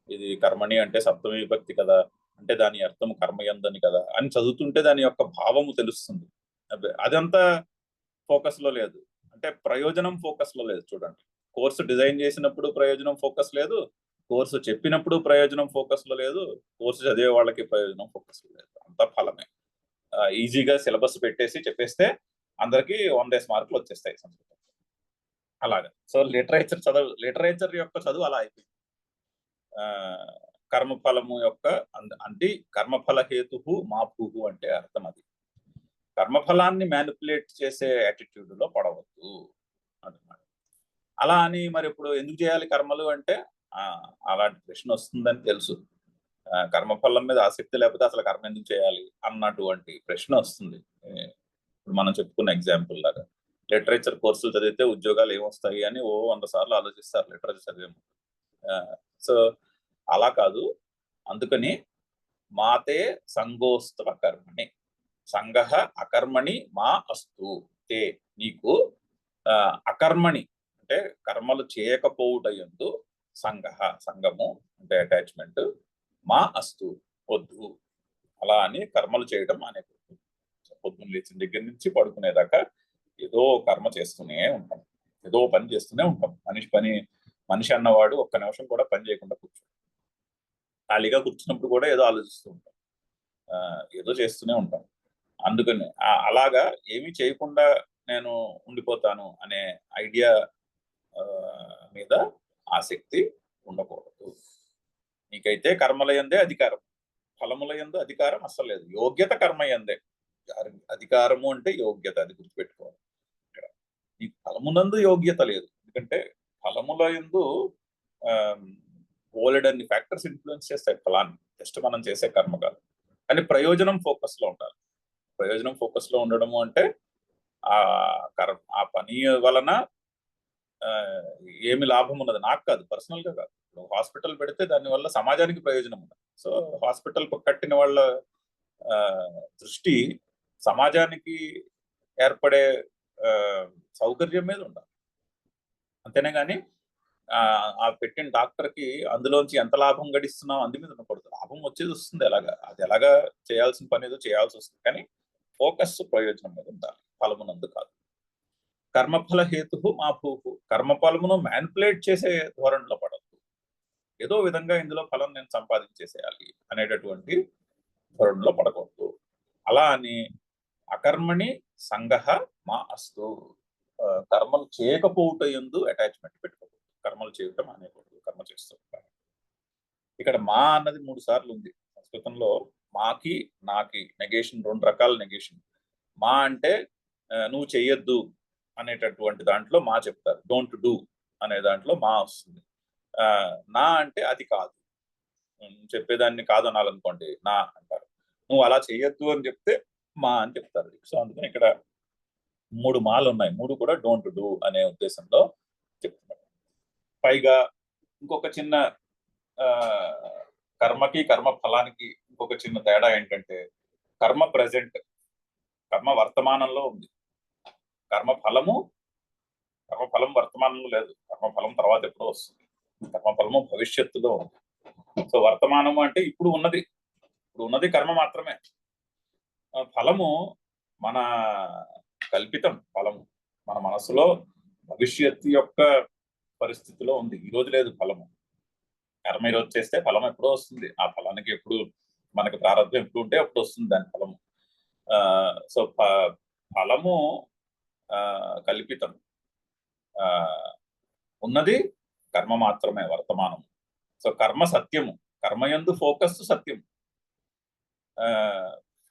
ఇది కర్మణి అంటే సప్తమి విభక్తి కదా, అంటే దాని అర్థం కర్మయందని కదా అని చదువుతుంటే దాని యొక్క భావము తెలుస్తుంది. అదంతా ఫోకస్ లో లేదు, అంటే ప్రయోజనం ఫోకస్ లో లేదు. చూడండి, కోర్సు డిజైన్ చేసినప్పుడు ప్రయోజనం ఫోకస్ లేదు, కోర్సు చెప్పినప్పుడు ప్రయోజనం ఫోకస్ లో లేదు, కోర్సు చదివే వాళ్ళకి ప్రయోజనం ఫోకస్ లో లేదు. అంతా ఫలమే. ఈజీగా సిలబస్ పెట్టేసి చెప్పేస్తే అందరికి 100 మార్కులు వచ్చేస్తాయి సంస్కృతం. అలాగా. సో లిటరేచర్ యొక్క చదువు అలా అయిపోయింది. కర్మఫలము యొక్క అంటే కర్మఫల హేతు మా భూహు అంటే అర్థం అది. కర్మఫలాన్ని మ్యానిపులేట్ చేసే యాటిట్యూడ్ లో పడవద్దు అంటున్నాడు. అలా అని మరి ఇప్పుడు ఎందుకు చేయాలి కర్మలు అంటే అలాంటి ప్రశ్న వస్తుందని తెలుసు. కర్మఫలం మీద ఆసక్తి లేకపోతే అసలు కర్మ ఎందుకు చేయాలి అన్నటువంటి ప్రశ్న వస్తుంది. ఇప్పుడు మనం చెప్పుకున్న ఎగ్జాంపుల్ లాగా లిటరేచర్ కోర్సులు చదివితే ఉద్యోగాలు ఏమొస్తాయి అని 100 సార్లు ఆలోచిస్తారు లిటరేచర్ చదివే. సో అలా కాదు. అందుకని మాతే సంగోస్తవ కర్మణి సంగ అకర్మణి మా అస్తు తే, నీకు అకర్మణి అంటే కర్మలు చేయకపోవుటయందు సంగము అంటే అటాచ్మెంట్, మా అస్తు వద్దు. అలా అని కర్మలు చేయడం మానేకూడదు. పొద్దున్న లేచిన దగ్గర నుంచి పడుకునేదాకా ఏదో కర్మ చేస్తూనే ఉంటాం, ఏదో పని చేస్తూనే ఉంటాం. మనిషి అన్నవాడు ఒక్క నిమిషం కూడా పని చేయకుండా కూర్చోడు. ఖాళీగా కూర్చున్నప్పుడు కూడా ఏదో ఆలోచిస్తూ ఉంటాం, ఏదో చేస్తూనే ఉంటాం. అందుకని అలాగా ఏమీ చేయకుండా నేను ఉండిపోతాను అనే ఐడియా మీద ఆసక్తి ఉండకూడదు. నీకైతే కర్మలయందే అధికారం, ఫలములయందు అధికారం అస్సలు లేదు. యోగ్యత కర్మయందే, అధికారము అంటే యోగ్యత, అది గుర్తుపెట్టుకోవాలి. నీకు ఫలమునందు యోగ్యత లేదు, ఎందుకంటే ఫలములందు ఓల్డన్ని ఫ్యాక్టర్స్ ఇన్ఫ్లుయెన్స్ చేస్తాయి ఫలాన్ని, జస్ట్ మనం చేసే కర్మ కాదు. కానీ ప్రయోజనం ఫోకస్ లో ఉండాలి. ప్రయోజనం ఫోకస్ లో ఉండడము అంటే ఆ పని వలన ఏమి లాభం ఉన్నది నాకు కాదు, పర్సనల్ గా కాదు. హాస్పిటల్ పెడితే దానివల్ల సమాజానికి ప్రయోజనం ఉన్నది. సో హాస్పిటల్ కట్టిన వాళ్ళ దృష్టి సమాజానికి ఏర్పడే సౌకర్యం మీద ఉండాలి, అంతేనే కానీ ఆ పెట్టిన డాక్టర్కి అందులోంచి ఎంత లాభం గడిస్తున్నాం అందు మీద ఉండకూడదు. లాభం వచ్చేది వస్తుంది, అది ఎలాగా చేయాల్సిన పని ఏదో చేయాల్సి వస్తుంది, కానీ ఫోకస్ ప్రయోజనం మీద ఉండాలి, ఫలమునందు కాదు. కర్మఫల హేతు మా భూహు, కర్మఫలమును మ్యానిపులేట్ చేసే ధోరణిలో పడద్దు. ఏదో విధంగా ఇందులో ఫలం నేను సంపాదించేసేయాలి అనేటటువంటి ధోరణిలో పడకూడదు. అలా అని అకర్మణి సంగ మా అస్తు, కర్మలు చేయకపోవటందు అటాచ్మెంట్ పెట్టుకోకూడదు, కర్మలు చేయటం అనేకూడదు, కర్మ చేస్తూ ఉంటారు. ఇక్కడ మా అన్నది 3 సార్లు ఉంది సంస్కృతంలో. మాకి నాకి నెగేషన్, 2 రకాల నెగేషన్. మా అంటే నువ్వు చెయ్యొద్దు అనేటటువంటి దాంట్లో మా చెప్తారు, డోంట్ డూ అనే దాంట్లో మా వస్తుంది. నా అంటే అది కాదు, చెప్పేదాన్ని కాదు అనాలనుకోండి నా అంటారు. నువ్వు అలా చెయ్యొద్దు అని చెప్తే మా అని చెప్తారు. సో అందుకని ఇక్కడ 3 మాలు ఉన్నాయి, 3 కూడా డోంట్ డూ అనే ఉద్దేశంలో చెప్తున్నారు. పైగా ఇంకొక చిన్న కర్మకి కర్మ ఫలానికి ఇంకొక చిన్న తేడా ఏంటంటే కర్మ ప్రెజెంట్, కర్మ వర్తమానంలో ఉంది, కర్మఫలం వర్తమానంలో లేదు. కర్మఫలం తర్వాత ఎప్పుడో వస్తుంది, కర్మఫలము భవిష్యత్తులో ఉంది. సో వర్తమానము అంటే ఇప్పుడు ఉన్నది కర్మ మాత్రమే. ఫలము మన కల్పితం. ఫలము మన మనసులో భవిష్యత్తు యొక్క పరిస్థితిలో ఉంది. ఈ రోజు లేదు ఫలము. కర్మ ఈరోజు చేస్తే ఫలం ఎప్పుడో వస్తుంది. ఆ ఫలానికి ఎప్పుడు మనకి ప్రారంభం ఎప్పుడు ఉంటే అప్పుడు వస్తుంది దాని ఫలము. సో ఫలము కల్పితం. ఉన్నది కర్మ మాత్రమే, వర్తమానం. సో కర్మ సత్యము, కర్మయందు ఫోకస్ సత్యం.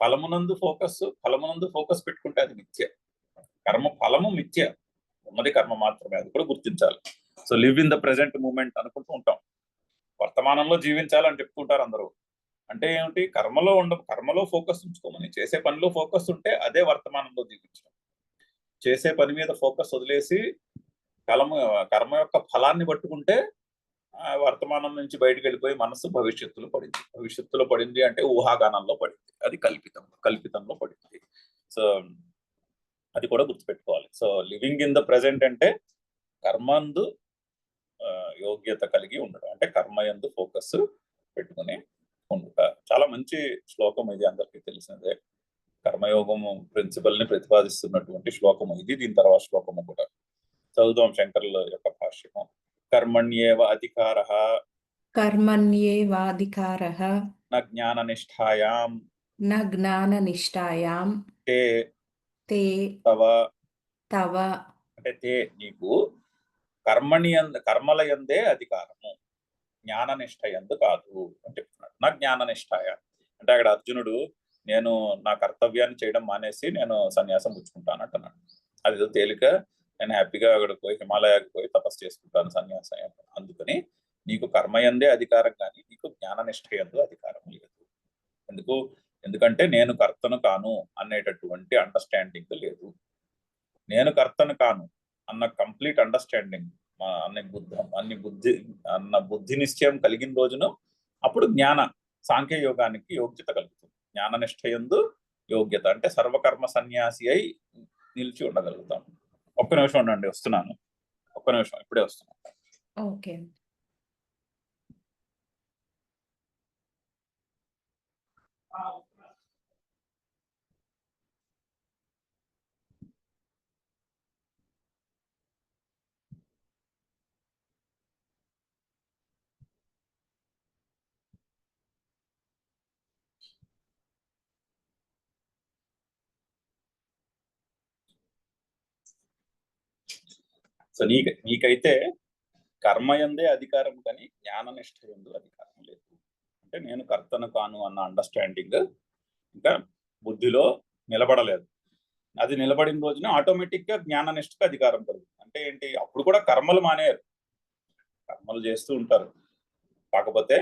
ఫలమునందు ఫోకస్ పెట్టుకుంటే అది మిథ్య. ఫలము మిథ్య, ఉన్నది కర్మ మాత్రమే. అది కూడా గుర్తించాలి. So live in the present moment అనుకుంటూ ఉంటాం. వర్తమానంలో జీవించాలని చెప్పుకుంటారు అందరూ. అంటే ఏమిటి? కర్మలో ఫోకస్ ఉంచుకోమని, చేసే పనిలో ఫోకస్ ఉంటే అదే వర్తమానంలో జీవించడం. చేసే పని మీద ఫోకస్ వదిలేసి కర్మ యొక్క ఫలాన్ని పట్టుకుంటే వర్తమానం నుంచి బయటకు వెళ్ళిపోయి మనసు భవిష్యత్తులో పడింది అంటే ఊహాగానంలో పడింది. అది కల్పితంలో పడింది. సో అది కూడా గుర్తుపెట్టుకోవాలి. So living in the present అంటే కర్మందు యోగ్యత కలిగి ఉండడం, అంటే కర్మయందు ఫోకస్ పెట్టుకుని ఉండుట. చాలా మంచి శ్లోకం ఇది, అందరికీ తెలిసినదే. కర్మయోగము ప్రిన్సిపల్ ని ప్రతిపాదిస్తున్నటువంటి శ్లోకము ఇది. దీని తర్వాత శ్లోకము కూడా చదువుదాం. శంకరుల యొక్క భాష్యము. కర్మణ్యేవ అధికారః న జ్ఞాననిష్ఠాయాం తే తవ అంటే తే నీకు కర్మలయందే అధికారము, జ్ఞాననిష్ఠ యందు కాదు అని చెప్తున్నాడు. నా జ్ఞాననిష్ఠాయ అంటే అక్కడ అర్జునుడు నేను నా కర్తవ్యాన్ని చేయడం మానేసి నేను సన్యాసం పుచ్చుకుంటాను అంటున్నాడు. అది తేలిక, నేను హ్యాపీగా అక్కడికి పోయి హిమాలయాకి పోయి తపస్సు చేసుకుంటాను సన్యాసం. అందుకని నీకు కర్మయందే అధికారం కానీ నీకు జ్ఞాననిష్ఠ యందు అధికారం లేదు. ఎందుకంటే నేను కర్తను కాను అనేటటువంటి అండర్స్టాండింగ్ లేదు. నేను కర్తను కాను అన్న కంప్లీట్ అండర్స్టాండింగ్, అన్న బుద్ధి నిశ్చయం కలిగిన రోజున అప్పుడు సాంఖ్య యోగానికి యోగ్యత కలుగుతుంది. జ్ఞాననిష్ఠ యందు యోగ్యత అంటే సర్వకర్మ సన్యాసి అయి నిలిచి ఉండగలుగుతాం. ఒక్క నిమిషం ఉండండి, వస్తున్నాను. ఒక్క నిమిషం, ఇప్పుడే వస్తున్నాను. ఓకే. సో నీకైతే కర్మయందే అధికారం కానీ జ్ఞాననిష్ఠ యందు అధికారం లేదు. అంటే నేను కర్తను కాను అన్న అండర్స్టాండింగ్ ఇంకా బుద్ధిలో నిలబడలేదు. అది నిలబడిన రోజున ఆటోమేటిక్ గా జ్ఞాననిష్ఠకు అధికారం కలుగుతుంది. అంటే ఏంటి? అప్పుడు కూడా కర్మలు మానేరు, కర్మలు చేస్తూ ఉంటారు. కాకపోతే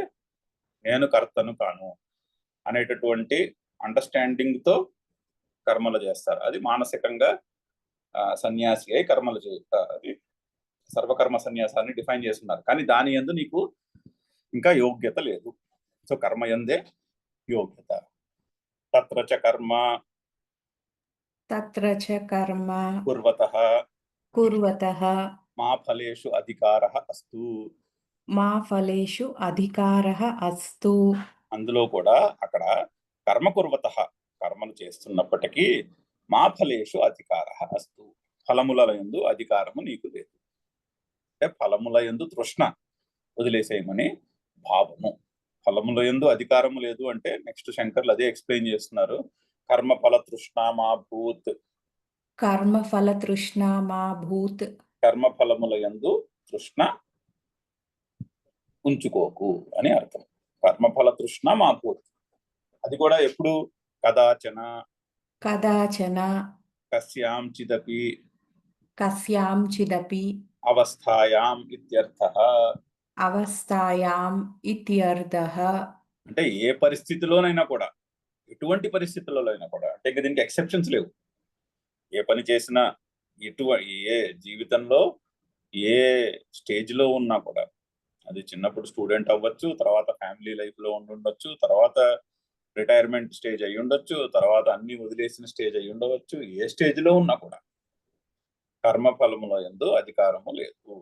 నేను కర్తను కాను అనేటటువంటి అండర్స్టాండింగ్ తో కర్మలు చేస్తారు. అది మానసికంగా సన్యాసి అయి కర్మలు చేస్తారు. అది సర్వకర్మ సన్యాసాన్ని డిఫైన్ చేస్తున్నారు. కానీ దాని యందు నీకు ఇంకా యోగ్యత లేదు. సో కర్మ యందే యోగ్యత. తత్ర చ కర్మ కుర్వతః మా ఫలేషు అధికారః అస్తు. అందులో కూడా అక్కడ కర్మ కుర్వతః, కర్మలు చేస్తున్నప్పటికీ మా ఫలేషు అధికారః అస్తు, ఫలముల యందు అధికారము నీకు లేదు. అంటే ఫలముల యందు తృష్ణ వదిలేసేయమని భావము. ఫలముల యందు అధికారము లేదు అంటే నెక్స్ట్ శంకర్లు అదే ఎక్స్ప్లెయిన్ చేస్తున్నారు. కర్మఫల తృష్ణ మా భూత్, కర్మఫలముల యందు తృష్ణ ఉంచుకోకు అని అర్థం. కర్మఫల తృష్ణ మా భూత్. అది కూడా ఎప్పుడు? కదాచన కస్యాంచిదపి అవస్థాయాం ఇత్యర్థః. అంటే ఏ పరిస్థితిలోనైనా కూడా, ఎటువంటి పరిస్థితులలో అయినా కూడా, అంటే ఇంకా దీనికి ఎక్సెప్షన్స్ లేవు. ఏ పని చేసినా, ఏ జీవితంలో ఏ స్టేజ్ లో ఉన్నా కూడా, అది చిన్నప్పుడు స్టూడెంట్ అవ్వచ్చు, తర్వాత ఫ్యామిలీ లైఫ్ లో ఉండొచ్చు, తర్వాత రిటైర్మెంట్ స్టేజ్ అయి ఉండొచ్చు, తర్వాత అన్ని వదిలేసిన స్టేజ్ అయి ఉండవచ్చు. ఏ స్టేజ్ లో ఉన్నా కూడా కర్మఫలముల యందు అధికారము లేదు.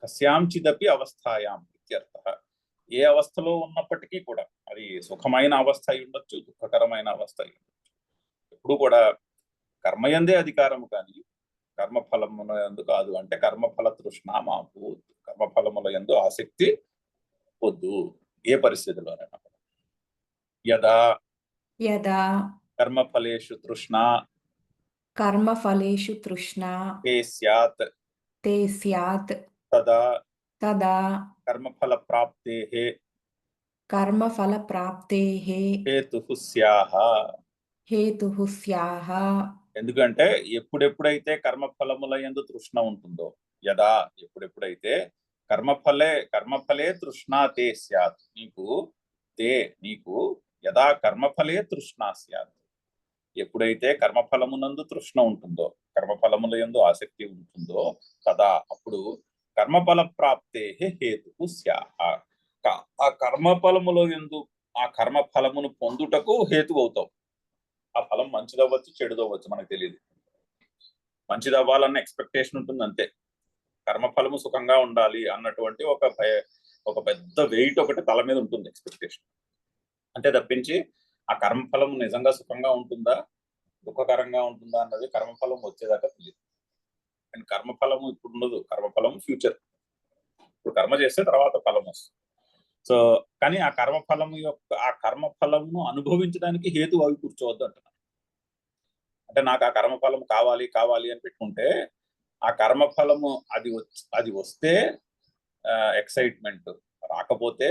కస్యాంచిదపి అవస్థాయాం ఇత్యర్థః. ఏ అవస్థలో ఉన్నప్పటికీ కూడా, అది సుఖమైన అవస్థ అయి ఉండొచ్చు, దుఃఖకరమైన అవస్థ అయి ఉండొచ్చు, ఎప్పుడు కూడా కర్మయందే అధికారము కానీ కర్మఫలమున యందు కాదు. అంటే కర్మఫల తృష్ణ మాకు, కర్మఫలముల యందు ఆసక్తి వద్దు ఏ పరిస్థితిలోనైనా. యదా యదా కర్మఫలేషు తృష్ణ కర్మఫలేషు తృష్ణా తే స్యాత్ తే స్యాత్ తదా తదా కర్మఫల ప్రాప్తేః కర్మఫలప్రాప్తేః హేతుః స్యాహ. హేతుః స్యాహ. ఎందుకంటే ఎప్పుడెప్పుడైతే కర్మఫలముల యందు తృష్ణ ఉంటుందో, యదా ఎప్పుడెప్పుడైతే కర్మఫలే తృష్ణ తే స్యాత్, నీకు యదా కర్మఫలే తృష్ణ స్యాత్, ఎప్పుడైతే కర్మఫలమునందు తృష్ణ ఉంటుందో, కర్మఫలముల యందు ఆసక్తి ఉంటుందో, తదా అప్పుడు కర్మఫల ప్రాప్తే హేతు స్యాహ, ఆ కర్మఫలముల యందు ఆ కర్మఫలమును పొందుటకు హేతు అవుతావు. ఆ ఫలం మంచిదవ్వచ్చు, చెడుదవ్వచ్చు, మనకు తెలియదు. మంచిది అవ్వాలన్న ఎక్స్పెక్టేషన్ ఉంటుంది అంతే. కర్మఫలము సుఖంగా ఉండాలి అన్నటువంటి ఒక పెద్ద వెయిట్ ఒకటి తల మీద ఉంటుంది, ఎక్స్పెక్టేషన్. అంటే తప్పించి ఆ కర్మఫలం నిజంగా సుఖంగా ఉంటుందా, దుఃఖకరంగా ఉంటుందా అన్నది కర్మఫలం వచ్చేదాకా తెలియదు. అండ్ కర్మఫలము ఇప్పుడు ఉండదు, కర్మఫలం ఫ్యూచర్. ఇప్పుడు కర్మ చేస్తే తర్వాత ఫలం వస్తుంది. సో కానీ ఆ కర్మఫలమును అనుభవించడానికి హేతు అవి కూర్చోవద్దు అంటున్నారు. అంటే నాకు ఆ కర్మఫలం కావాలి కావాలి అని పెట్టుకుంటే, ఆ కర్మఫలము అది వస్తే ఎక్సైట్మెంట్, రాకపోతే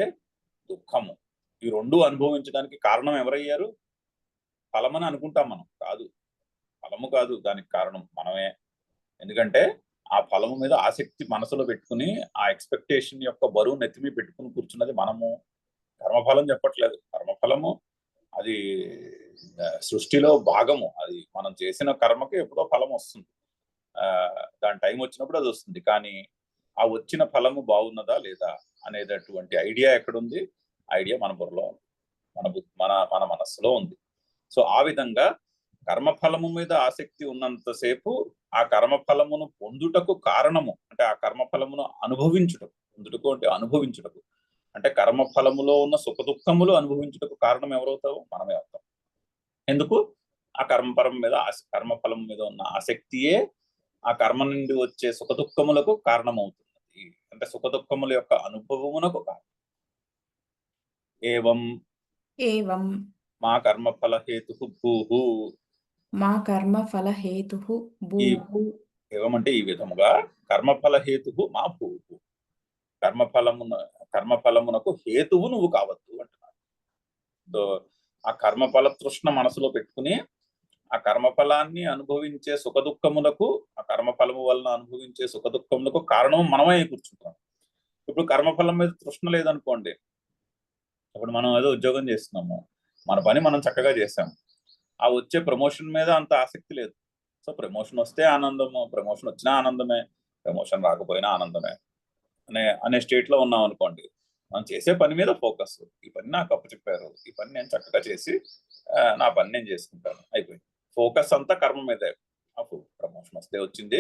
దుఃఖము, ఈ రెండు అనుభవించడానికి కారణం ఎవరయ్యారు? ఫలమని అనుకుంటాం మనం, కాదు. ఫలము కాదు, దానికి కారణం మనమే. ఎందుకంటే ఆ ఫలము మీద ఆసక్తి మనసులో పెట్టుకుని, ఆ ఎక్స్పెక్టేషన్ యొక్క బరువు నెత్తిమీ పెట్టుకుని కూర్చున్నది మనము. కర్మఫలం చెప్పట్లేదు. కర్మఫలము అది సృష్టిలో భాగము. అది మనం చేసిన కర్మకి ఎప్పుడో ఫలం వస్తుంది. దాని టైం వచ్చినప్పుడు అది వస్తుంది. కానీ ఆ వచ్చిన ఫలము బాగున్నదా లేదా అనేటటువంటి ఐడియా ఎక్కడుంది? ఐడియా మన బుర్రలో ఉంది, మన మనస్సులో ఉంది. సో ఆ విధంగా కర్మఫలము మీద ఆసక్తి ఉన్నంతసేపు ఆ కర్మఫలమును పొందుటకు కారణము, అంటే ఆ కర్మఫలమును పొందుటకు అంటే అనుభవించుటకు, అంటే కర్మఫలములో ఉన్న సుఖ దుఃఖములు అనుభవించుటకు కారణం ఎవరవుతావు? మనమే అవుతాం. ఎందుకు? ఆ కర్మఫలం మీద ఉన్న ఆసక్తియే ఆ కర్మ నుండి వచ్చే సుఖ దుఃఖములకు కారణమవుతున్నది. అంటే సుఖ దుఃఖముల యొక్క అనుభవమునకు కారణం. ఏవం ఏవం మా కర్మఫల హేతు భూహు. మా కర్మఫల హేతుః భూః. ఏవమంటే ఈ విధముగా కర్మఫల హేతు మా భూహు. కర్మఫలమునకు హేతువు నువ్వు కావద్దు అంటున్నాడు. సో ఆ కర్మఫల తృష్ణ మనసులో పెట్టుకుని ఆ కర్మఫలాన్ని అనుభవించే సుఖ దుఃఖములకు, ఆ కర్మఫలము వలన అనుభవించే సుఖ దుఃఖములకు కారణం మనమే కూర్చుంటాం. ఇప్పుడు కర్మఫలం మీద తృష్ణ లేదనుకోండి, ఇప్పుడు మనం ఏదో ఉద్యోగం చేస్తున్నాము, మన పని మనం చక్కగా చేసాము, ఆ వచ్చే ప్రమోషన్ మీద అంత ఆసక్తి లేదు. సో ప్రమోషన్ వస్తే ఆనందము, ప్రమోషన్ వచ్చినా ఆనందమే, ప్రమోషన్ రాకపోయినా ఆనందమే అనే స్టేట్ లో ఉన్నాం అనుకోండి. మనం చేసే పని మీద ఫోకస్, ఈ పని నాకు అప్పచెప్పారు, ఈ పని నేను చక్కగా చేసి నా పని నేను చేసుకుంటాను, అయిపోయింది. ఫోకస్ అంతా కర్మ మీదే. అప్పుడు ప్రమోషన్ వస్తే వచ్చింది,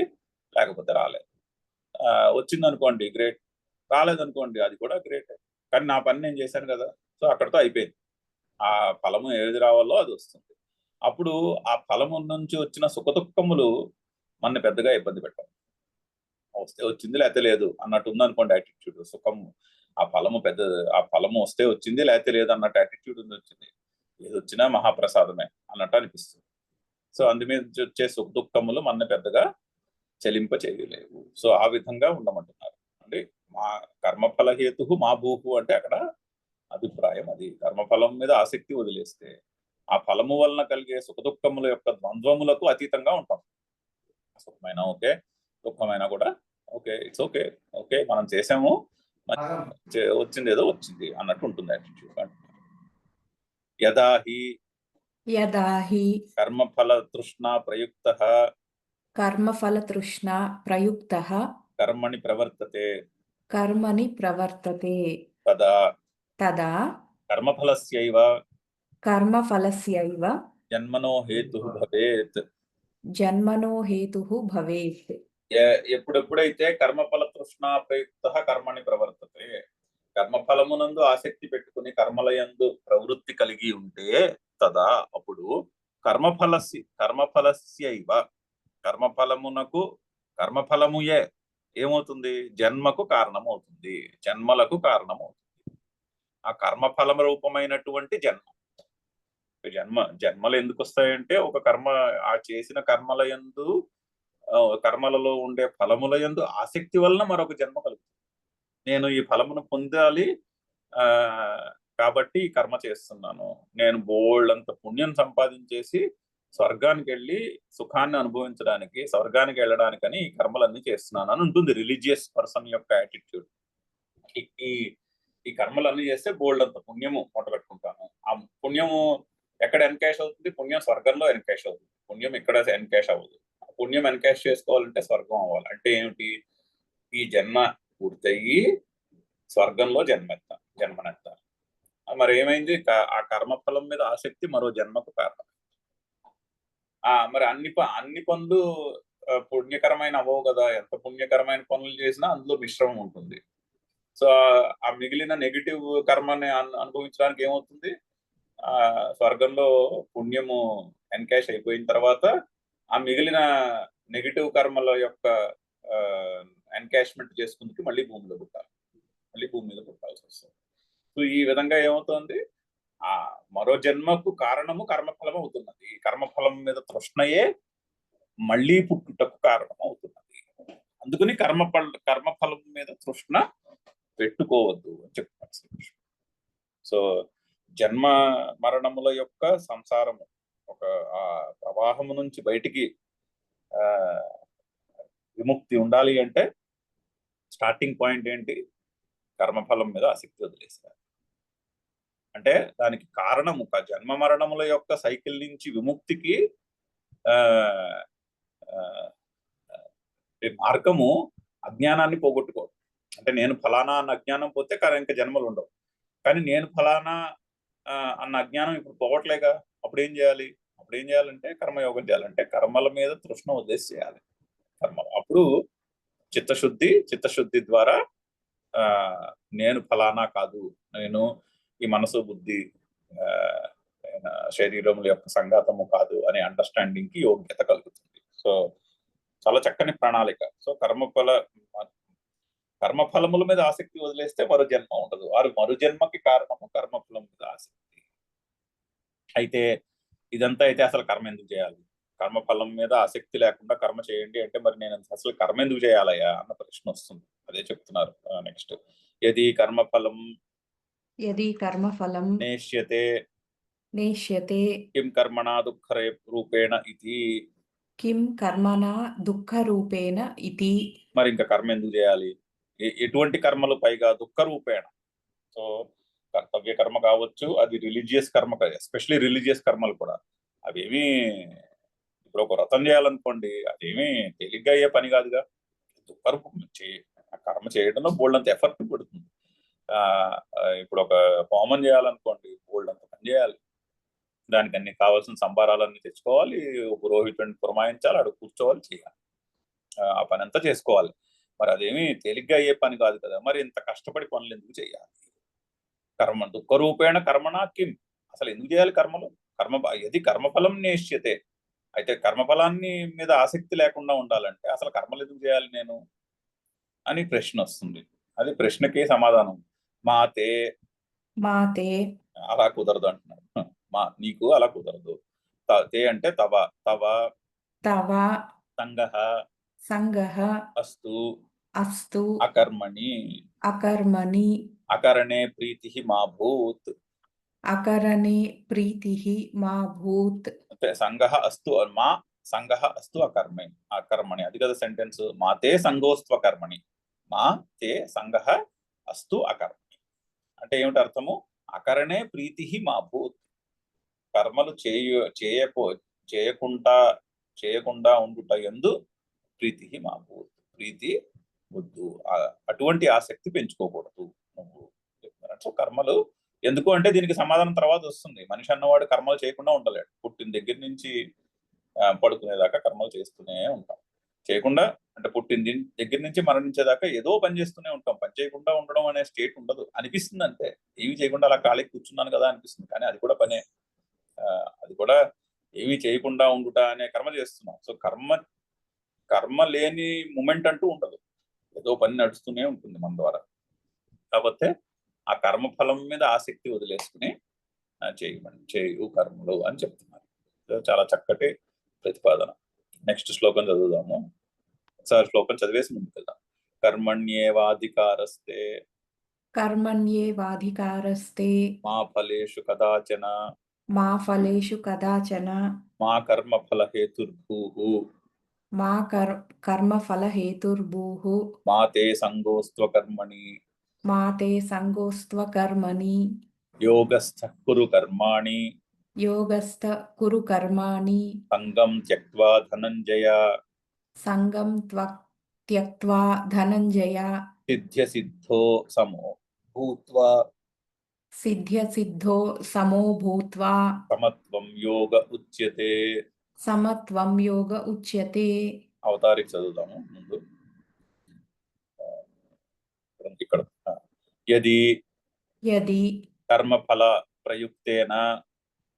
లేకపోతే రాలేదు. వచ్చింది అనుకోండి గ్రేట్, రాలేదనుకోండి అది కూడా గ్రేట్, కానీ నా పని నేను చేశాను కదా, సో అక్కడితో అయిపోయింది. ఆ ఫలము ఏది రావాలో అది వస్తుంది. అప్పుడు ఆ ఫలము నుంచి వచ్చిన సుఖ దుఃఖములు మన పెద్దగా ఇబ్బంది పెట్టాం. వస్తే వచ్చింది లేకపోతే లేదు అన్నట్టు ఉందనుకోండి యాటిట్యూడ్. సుఖం ఆ ఫలము వస్తే వచ్చింది లేకపోతే లేదు అన్నట్టు యాటిట్యూడ్ వచ్చింది, ఏది వచ్చినా మహాప్రసాదమే అన్నట్టు అనిపిస్తుంది. సో అందుమీద వచ్చే సుఖ దుఃఖములు మన పెద్దగా చెలింప చేయలేవు. సో ఆ విధంగా ఉండమంటున్నారు. అంటే మా కర్మఫల హేతు మా భూహు అంటే అక్కడ అభిప్రాయం అది. కర్మఫలం మీద ఆసక్తి వదిలేస్తే ఆ ఫలము వలన కలిగే సుఖ దుఃఖముల యొక్క ద్వంద్వములకు అతీతంగా ఉంటాం. సుఖమైనా ఓకే, దుఃఖమైనా కూడా ఓకే, ఇట్స్ ఓకే, ఓకే మనం చేసాము, వచ్చింది ఏదో వచ్చింది అన్నట్టు ఉంటుంది యాటిట్యూడ్. యదా హి కర్మఫల తృష్ణ ప్రయుక్తః కర్మఫలతృష్ణా ప్రయుక్తః కర్మణి ప్రవర్తతే తదా కర్మఫలస్యైవ జన్మనో హేతుః భవేత్. ఎప్పుడెప్పుడైతే కర్మఫల తృష్ణ ప్రయుక్తః కర్మణి ప్రవర్తతే, కర్మఫలమునందు ఆసక్తి పెట్టుకుని కర్మలయందు ప్రవృత్తి కలిగి ఉంటే తదా అప్పుడు కర్మఫలస్యైవ కర్మఫలమునకు కర్మఫలముయే ఏమవుతుంది, జన్మకు కారణమవుతుంది, జన్మలకు కారణమవుతుంది. ఆ కర్మఫలం రూపమైనటువంటి జన్మలు ఎందుకు వస్తాయంటే ఒక కర్మ ఆ చేసిన కర్మల యందు కర్మలలో ఉండే ఫలముల యందు ఆసక్తి వలన మరొక జన్మ కలుగుతుంది. నేను ఈ ఫలమును పొందాలి కాబట్టి ఈ కర్మ చేస్తున్నాను, నేను బోల్డంత పుణ్యం సంపాదించేసి స్వర్గానికి వెళ్ళి సుఖాన్ని అనుభవించడానికి, స్వర్గానికి వెళ్ళడానికని ఈ కర్మలన్నీ చేస్తున్నాను అని ఉంటుంది రిలీజియస్ పర్సన్ యొక్క యాటిట్యూడ్. ఈ ఈ కర్మలన్నీ చేస్తే బోల్డంత పుణ్యము మూటగట్టుకుంటాను. ఆ పుణ్యము ఎక్కడ ఎన్కాష్ అవుతుంది? పుణ్యం స్వర్గంలో ఎన్కాష్ అవుతుంది, పుణ్యం ఇక్కడ ఎన్కాష్ అవ్వదు. పుణ్యం ఎన్కాష్ చేసుకోవాలంటే స్వర్గం అవ్వాలి. అంటే ఏమిటి? ఈ జన్మ పూర్తయి స్వర్గంలో జన్మనెత్తాలి. మరి ఏమైంది? ఆ కర్మఫలం మీద ఆసక్తి మరో జన్మకు కారణం. మరి అన్ని పనులు పుణ్యకరమైన అవ్వవు కదా. ఎంత పుణ్యకరమైన పనులు చేసినా అందులో మిశ్రమం ఉంటుంది. సో ఆ మిగిలిన నెగిటివ్ కర్మని అనుభవించడానికి ఏమవుతుంది? స్వర్గంలో పుణ్యము ఎన్కాష్ అయిపోయిన తర్వాత ఆ మిగిలిన నెగిటివ్ కర్మల యొక్క ఎన్కాష్మెంట్ చేసుకుందుకు మళ్ళీ భూమి మీద పుట్టాల్సి వస్తుంది. సో ఈ విధంగా ఏమవుతుంది? ఆ మరో జన్మకు కారణము కర్మఫలం అవుతున్నది. కర్మఫలం మీద తృష్ణయే మళ్ళీ పుట్టుటకు కారణం అవుతున్నది. అందుకని కర్మఫలం మీద తృష్ణ పెట్టుకోవద్దు అని చెప్తారు శ్రీకృష్ణుడు. సో జన్మ మరణముల యొక్క సంసారము ఒక ఆ ప్రవాహము నుంచి బయటికి విముక్తి ఉండాలి అంటే స్టార్టింగ్ పాయింట్ ఏంటి? కర్మఫలం మీద ఆసక్తి వదిలేస్తారు. అంటే దానికి కారణము జన్మ మరణముల యొక్క సైకిల్ నుంచి విముక్తికి మార్గము అజ్ఞానాన్ని పోగొట్టుకోవడం. అంటే నేను ఫలానా అన్న అజ్ఞానం పోతే ఇంకా జన్మలు ఉండవు. కానీ నేను ఫలానా అన్న అజ్ఞానం ఇప్పుడు పోవట్లేగా. అప్పుడు ఏం చేయాలంటే కర్మయోగం చేయాలంటే కర్మల మీద తృష్ణ వదిలేసి చేయాలి కర్మలు. అప్పుడు చిత్తశుద్ధి ద్వారా నేను ఫలానా కాదు, నేను ఈ మనసు బుద్ధి శరీరముల యొక్క సంఘాతము కాదు అనే అండర్స్టాండింగ్ కి యోగ్యత కలుగుతుంది. సో చాలా చక్కని ప్రణాళిక. సో కర్మఫలముల మీద ఆసక్తి వదిలేస్తే మరో జన్మ ఉండదు. మరో జన్మకి కారణము కర్మఫలం మీద ఆసక్తి. అయితే ఇదంతా అయితే అసలు కర్మ ఎందుకు చేయాలి? కర్మఫలం మీద ఆసక్తి లేకుండా కర్మ చేయండి అంటే మరి నేను అసలు కర్మ ఎందుకు చేయాలయ్యా అన్న ప్రశ్న వస్తుంది. అదే చెప్తున్నారు నెక్స్ట్. యది కర్మఫలం నేష్యతే కిం కర్మణా దుఃఖరూపేణ ఇతి. మరి ఇంకా కర్మ ఎందుకు చేయాలి? ఎటువంటి కర్మలు? పైగా దుఃఖరూపేణ. సో కర్తవ్య కర్మ కావచ్చు, అది రిలీజియస్ కర్మ కాదు, ఎస్పెషలీ రిలీజియస్ కర్మలు కూడా. అవేమీ ఇప్పుడు ఒక వ్రతం చేయాలనుకోండి, అదేమీ తేలిగ్గా అయ్యే పని కాదుగా. దుఃఖరూపం కర్మ చేయడంలో బోల్డంత ఎఫర్ట్ పడుతుంది. ఇప్పుడు ఒక హోమం చేయాలనుకోండి, బోల్డంత పని చేయాలి. దానికి అన్ని కావాల్సిన సంభారాలన్నీ తెచ్చుకోవాలి, పురోహితుడిని పురమాయించాలి, అక్కడ కూర్చోవాలి, చేయాలి, ఆ పని అంతా చేసుకోవాలి. మరి అదేమీ తేలిగ్గా అయ్యే పని కాదు కదా. మరి ఇంత కష్టపడి పనులు ఎందుకు చేయాలి? దుఃఖరూపేణ కర్మణా కిం, అసలు ఎందుకు చేయాలి కర్మలు? యది కర్మఫలం నేష్యతే, అయితే కర్మఫలాన్ని మీద ఆసక్తి లేకుండా ఉండాలంటే అసలు కర్మలు ఎందుకు చేయాలి నేను అని ప్రశ్న వస్తుంది. అది ప్రశ్నకే సమాధానం మాతే అలా కుదరదు అంటున్నాడు. నీకు అలా కుదరదు. తే అంటే తవ సంగః అస్తు అకర్మణి అకరణే ప్రీతిః మా భూత్. సంగః అస్తు అకర్మణి. అది కదా సెంటెన్స్. మాతే సంగోస్త్వ కర్మణి, మాతే సంగః అస్తు అకర్మణి అంటే ఏమిటి అర్థము? అకరణే ప్రీతిః మా భూత్. కర్మలు చేయకుండా ఉండుట యందు ప్రీతిః మా భూత్. ప్రీతి వద్దు, అటువంటి ఆసక్తి పెంచుకోకూడదు నువ్వు చెప్తున్నారు. సో కర్మలు ఎందుకు అంటే దీనికి సమాధానం తర్వాత వస్తుంది. మనిషి అన్నవాడు కర్మలు చేయకుండా ఉండలేడు. పుట్టిన దగ్గర నుంచి పడుకునేదాకా కర్మలు చేస్తూనే ఉంటాం. చేయకుండా అంటే పుట్టింది దగ్గర నుంచి మరణించేదాకా ఏదో పని చేస్తూనే ఉంటాం. పని చేయకుండా ఉండడం అనే స్టేట్ ఉండదు. అనిపిస్తుంది అంతే. ఏమి చేయకుండా అలా ఖాళీకి కూర్చున్నాను కదా అనిపిస్తుంది, కానీ అది కూడా పనే. అది కూడా ఏమీ చేయకుండా ఉండుట అనే కర్మ చేస్తున్నాం. సో కర్మ లేని మూమెంట్ అంటూ ఉండదు. ఏదో పని నడుస్తూనే ఉంటుంది మన ద్వారా. కాకపోతే ఆ కర్మఫలం మీద ఆసక్తి వదిలేసుకుని చేయు కర్మలు అని చెప్తున్నారు. చాలా చక్కటి ప్రతిపాదన. నెక్స్ట్ శ్లోకం చదువుదాము. ఒకసారి శ్లోకం చదివేసి ముందుకెళ్దాం. కర్మణ్యేవాధికారస్తే కర్మణ్యేవాధికారస్తే మా ఫలేషు కదాచన మా ఫలేషు కదాచన మా కర్మఫల హేతుర్భూః మా కర్మఫలహేతుర్భూః మా తే సంగోస్త్వకర్మణి మా తే సంగోస్త్వకర్మణి యోగస్థః కురు కర్మాణి యోగస్థ కురు కర్మాణి సంగం త్యక్త్వా ధనంజయ సంగం త్యక్త్వా ధనంజయ సిద్ధ్యసిద్ధో సమో భూత్వా సిద్ధ్యసిద్ధో సమో భూత్వా సమత్వం యోగ ఉచ్యతే. సమత్వం యోగ ఉచ్యతే. అవతారికి చదువుదాము ముందు. ఇక్కడ యది యది కర్మఫల ప్రయుక్తేన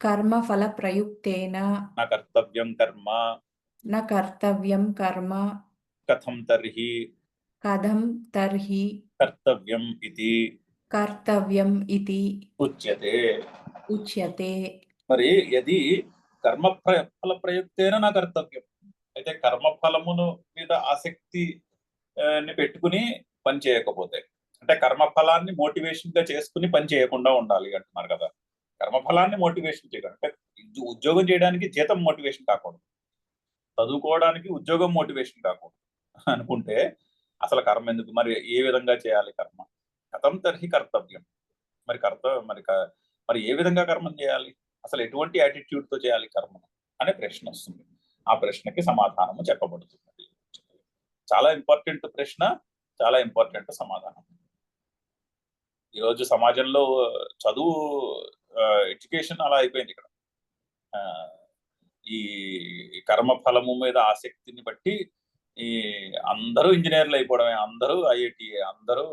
కర్మఫల ప్రయుక్తేన న కర్తవ్యం కర్మ న కర్తవ్యం కర్మ కథం తర్హి కథం తర్హి కర్తవ్యం ఇది కర్తవ్యం ఇతి ఉచ్యతే. ఉచ్యతే. మరి యది కర్మఫల ప్రయుక్తేన నా కర్తవ్యం, అయితే కర్మఫలమును మీద ఆసక్తి ని పెట్టుకుని పని చేయకపోతే, అంటే కర్మఫలాన్ని మోటివేషన్ గా చేసుకుని పని చేయకుండా ఉండాలి అంటున్నారు కదా. కర్మఫలాన్ని మోటివేషన్ చేయడం అంటే ఉద్యోగం చేయడానికి జీతం మోటివేషన్ కాకూడదు, చదువుకోవడానికి ఉద్యోగం మోటివేషన్ కాకూడదు అనుకుంటే అసలు కర్మ ఎందుకు? మరి ఏ విధంగా చేయాలి కర్మ? కథం తర్హి కర్తవ్యం, మరి ఏ విధంగా కర్మం చేయాలి? అసలు ఎటువంటి యాటిట్యూడ్ తో చేయాలి కర్మను అనే ప్రశ్న వస్తుంది. ఆ ప్రశ్నకి సమాధానము చెప్పబడుతుంది. చాలా ఇంపార్టెంట్ ప్రశ్న, చాలా ఇంపార్టెంట్ సమాధానం. ఈరోజు సమాజంలో చదువు, ఎడ్యుకేషన్ అలా అయిపోయింది. ఇక్కడ ఈ కర్మ ఫలము మీద ఆసక్తిని బట్టి ఈ అందరూ ఇంజనీర్లు అయిపోవడమే, అందరూ ఐఐటి, అందరూ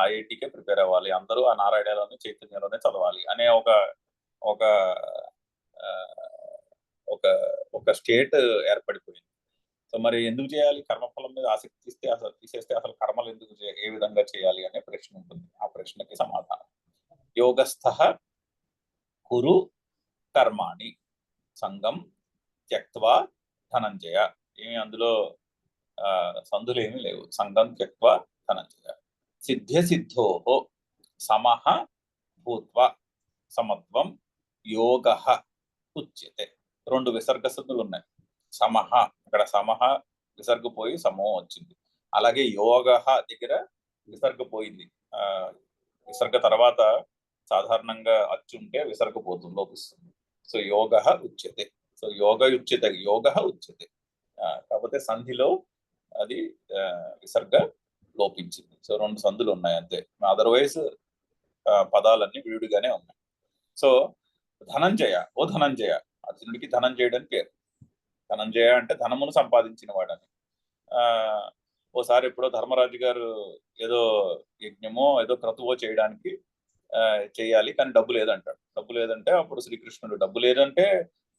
ఐఐటికే ప్రిపేర్ అవ్వాలి, అందరూ ఆ నారాయణలోనే చైతన్యలోనే చదవాలి అనే ఒక ఒక ఒక ఒక స్టేట్ ఏర్పడిపోయింది. సో మరి ఎందుకు చేయాలి? కర్మఫలం మీద ఆసక్తి తీసేస్తే అసలు కర్మలు ఎందుకు ఏ విధంగా చేయాలి అనే ప్రశ్న ఉంటుంది. ఆ ప్రశ్నకి సమాధానం యోగస్థః కురు కర్మాణి సంగం త్యక్త్వా ధనంజయ. ఏమి అందులో సందులు ఏమీ లేవు. సంగం త్యక్త్వా ధనంజయ. సిద్ధ్యసిద్ధో సమః భూత్వా సమత్వం యోగః ఉచ్యతే. రెండు విసర్గ సందులు ఉన్నాయి. సమః, ఇక్కడ సమః విసర్గ పోయి సమో వచ్చింది. అలాగే యోగః దగ్గర విసర్గ పోయింది. విసర్గ తర్వాత సాధారణంగా అచ్చుంటే విసర్గ పోతుంది, లోపిస్తుంది. సో యోగః ఉచ్యతే. సో యోగః ఉచ్యతే. కాకపోతే సంధిలో అది విసర్గ లోపించింది. సో రెండు సందులు ఉన్నాయి అంతే. అదర్వైజ్ పదాలన్నీ విడిగానే ఉన్నాయి. సో ధనంజయ, ఓ ధనంజయ, అర్జునుడికి ధనంజయుడు అని పేరు. ధనంజయ అంటే ధనమును సంపాదించిన వాడని. ఓసారి ఎప్పుడో ధర్మరాజు గారు ఏదో యజ్ఞమో ఏదో క్రతువో చేయడానికి చేయాలి, కానీ డబ్బు లేదంటాడు. డబ్బు లేదంటే అప్పుడు శ్రీకృష్ణుడు, డబ్బు లేదంటే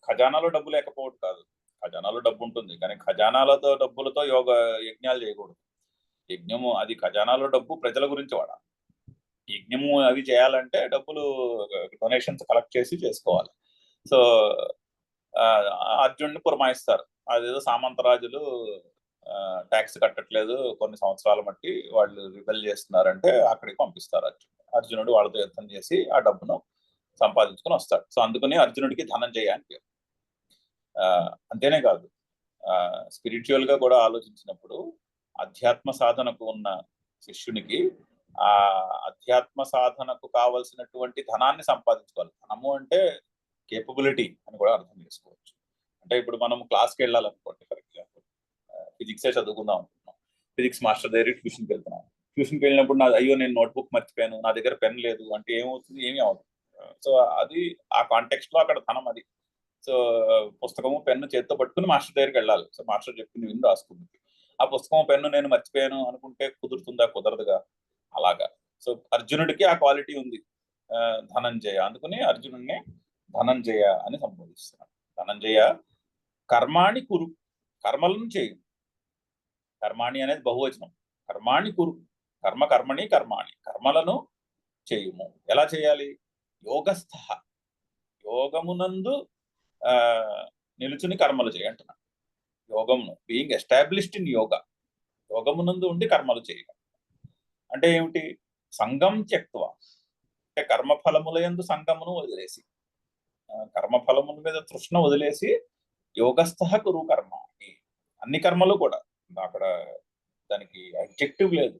ఖజానాలో డబ్బు లేకపోవడం కాదు, ఖజానాలో డబ్బు ఉంటుంది, కానీ డబ్బులతో యజ్ఞాలు చేయకూడదు. యజ్ఞము అది ఖజానాలో డబ్బు ప్రజల గురించి వాడాలి. యజ్ఞము అవి చేయాలంటే డబ్బులు డొనేషన్స్ కలెక్ట్ చేసి చేసుకోవాలి. సో అర్జునుడిని పురమాయిస్తారు. అదేదో సామంతరాజులు ట్యాక్స్ కట్టట్లేదు, కొన్ని సంవత్సరాల మట్టి వాళ్ళు రిబెల్ చేస్తున్నారంటే అక్కడికి పంపిస్తారు. అర్జునుడు వాళ్ళతో యుద్ధం చేసి ఆ డబ్బును సంపాదించుకొని వస్తాడు. సో అందుకని అర్జునుడికి ధనంజయ అని పేరు. అంతేనే కాదు, స్పిరిచువల్ గా కూడా ఆలోచించినప్పుడు అధ్యాత్మ సాధనకు ఉన్న శిష్యునికి ఆ అధ్యాత్మ సాధనకు కావలసినటువంటి ధనాన్ని సంపాదించుకోవాలి. ధనము అంటే కేపబిలిటీ అని కూడా అర్థం చేసుకోవచ్చు. అంటే ఇప్పుడు మనం క్లాస్కి వెళ్ళాలనుకోండి, ఫర్ ఎగ్జాంపుల్ ఫిజిక్సే చదువుకుందాం అనుకుంటున్నాం, ఫిజిక్స్ మాస్టర్ దగ్గర ట్యూషన్కి వెళ్తున్నాం. ట్యూషన్కి వెళ్ళినప్పుడు అయ్యో నేను నోట్బుక్ మర్చిపోయాను, నా దగ్గర పెన్ లేదు అంటే ఏమవుతుంది? ఏమీ అవుతుంది. సో అది ఆ కాంటెక్స్ట్ లో అక్కడ ధనం అది. సో పుస్తకము పెన్ను చేత్తో పట్టుకుని మాస్టర్ దగ్గరికి వెళ్ళాలి. సో మాస్టర్ చెప్పింది విని రాసుకుంటుంది. ఆ పుస్తకం పెన్ను నేను మర్చిపోయాను అనుకుంటే కుదురుతుందా? కుదరదుగా. అలాగా. సో అర్జునుడికి ఆ క్వాలిటీ ఉంది, ధనంజయ. అందుకని అర్జునుడిని ధనంజయ అని సంబోధిస్తున్నాడు. ధనంజయ కర్మాణి కురు, కర్మలను చేయు. కర్మాణి అనేది బహువచనం. కర్మాణి కురు, కర్మణి కర్మాణి, కర్మలను చేయుము. ఎలా చేయాలి? యోగస్థ, యోగమునందు నిలుచుని కర్మలు చేయంటున్నాడు. యోగమును, బీయింగ్ ఎస్టాబ్లిష్డ్ ఇన్ యోగా, యోగమునందు ఉండి కర్మలు చేయడం అంటే ఏమిటి? సంగం త్యక్త్వ, అంటే కర్మఫలముల యందు సంగమును వదిలేసి, కర్మఫలముల మీద తృష్ణ వదిలేసి, యోగస్థ కురు కర్మాణి, అన్ని కర్మలు కూడా. అక్కడ దానికి అడ్జెక్టివ్ లేదు.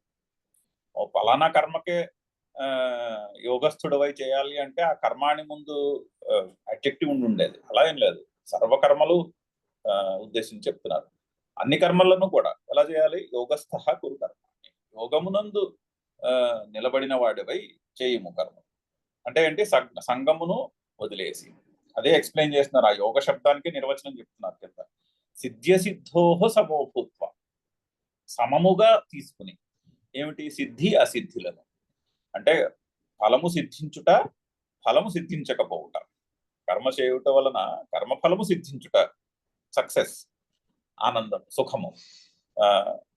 ఓ పలానా కర్మకే యోగస్థుడవై చేయాలి అంటే ఆ కర్మాని ముందు అడ్జెక్టివ్ ఉండి ఉండేది. అలా ఏం లేదు. సర్వకర్మలు ఉద్దేశించి చెప్తున్నారు. అన్ని కర్మలను కూడా ఎలా చేయాలి? యోగస్థ కురు కర్మాణి, యోగమునందు నిలబడిన వాడివై చేయుము కర్మ. అంటే ఏంటి? సంగమును వదిలేసి. అదే ఎక్స్ప్లెయిన్ చేస్తున్నారు. ఆ యోగ శబ్దానికి నిర్వచనం చెప్తున్నారు కింద. సిద్ధ్యసిద్ధోహ సమోభూత్వ, సమముగా తీసుకుని. ఏమిటి? సిద్ధి అసిద్ధిలను, అంటే ఫలము సిద్ధించుట, ఫలము సిద్ధించకపోవుట. కర్మ చేయుట వలన కర్మఫలము సిద్ధించుట, సక్సెస్, ఆనందం, సుఖము.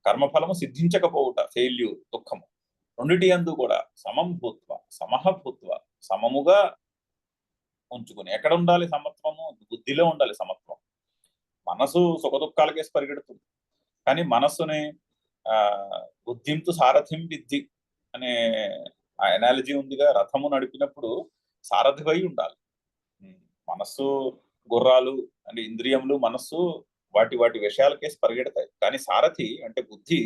కర్మఫలము సిద్ధించకపోవుట, ఫెయిల్యూర్, దుఃఖము. రెండిటి యందు కూడా సమం భూత్వ, సమః భూత్వ, సమముగా ఉంచుకుని. ఎక్కడ ఉండాలి సమత్వము? బుద్ధిలో ఉండాలి సమత్వం. మనసు సుఖదుఖాలకేసి పరిగెడుతుంది, కానీ మనస్సుని బుద్ధింతు సారథిం విద్ధి అనే ఆ ఎనాలజీ ఉందిగా. రథము నడిపినప్పుడు సారథివై ఉండాలి. మనస్సు, గుర్రాలు అంటే ఇంద్రియములు, మనస్సు వాటి వాటి విషయాలకేసి పరిగెడతాయి, కానీ సారథి అంటే బుద్ధి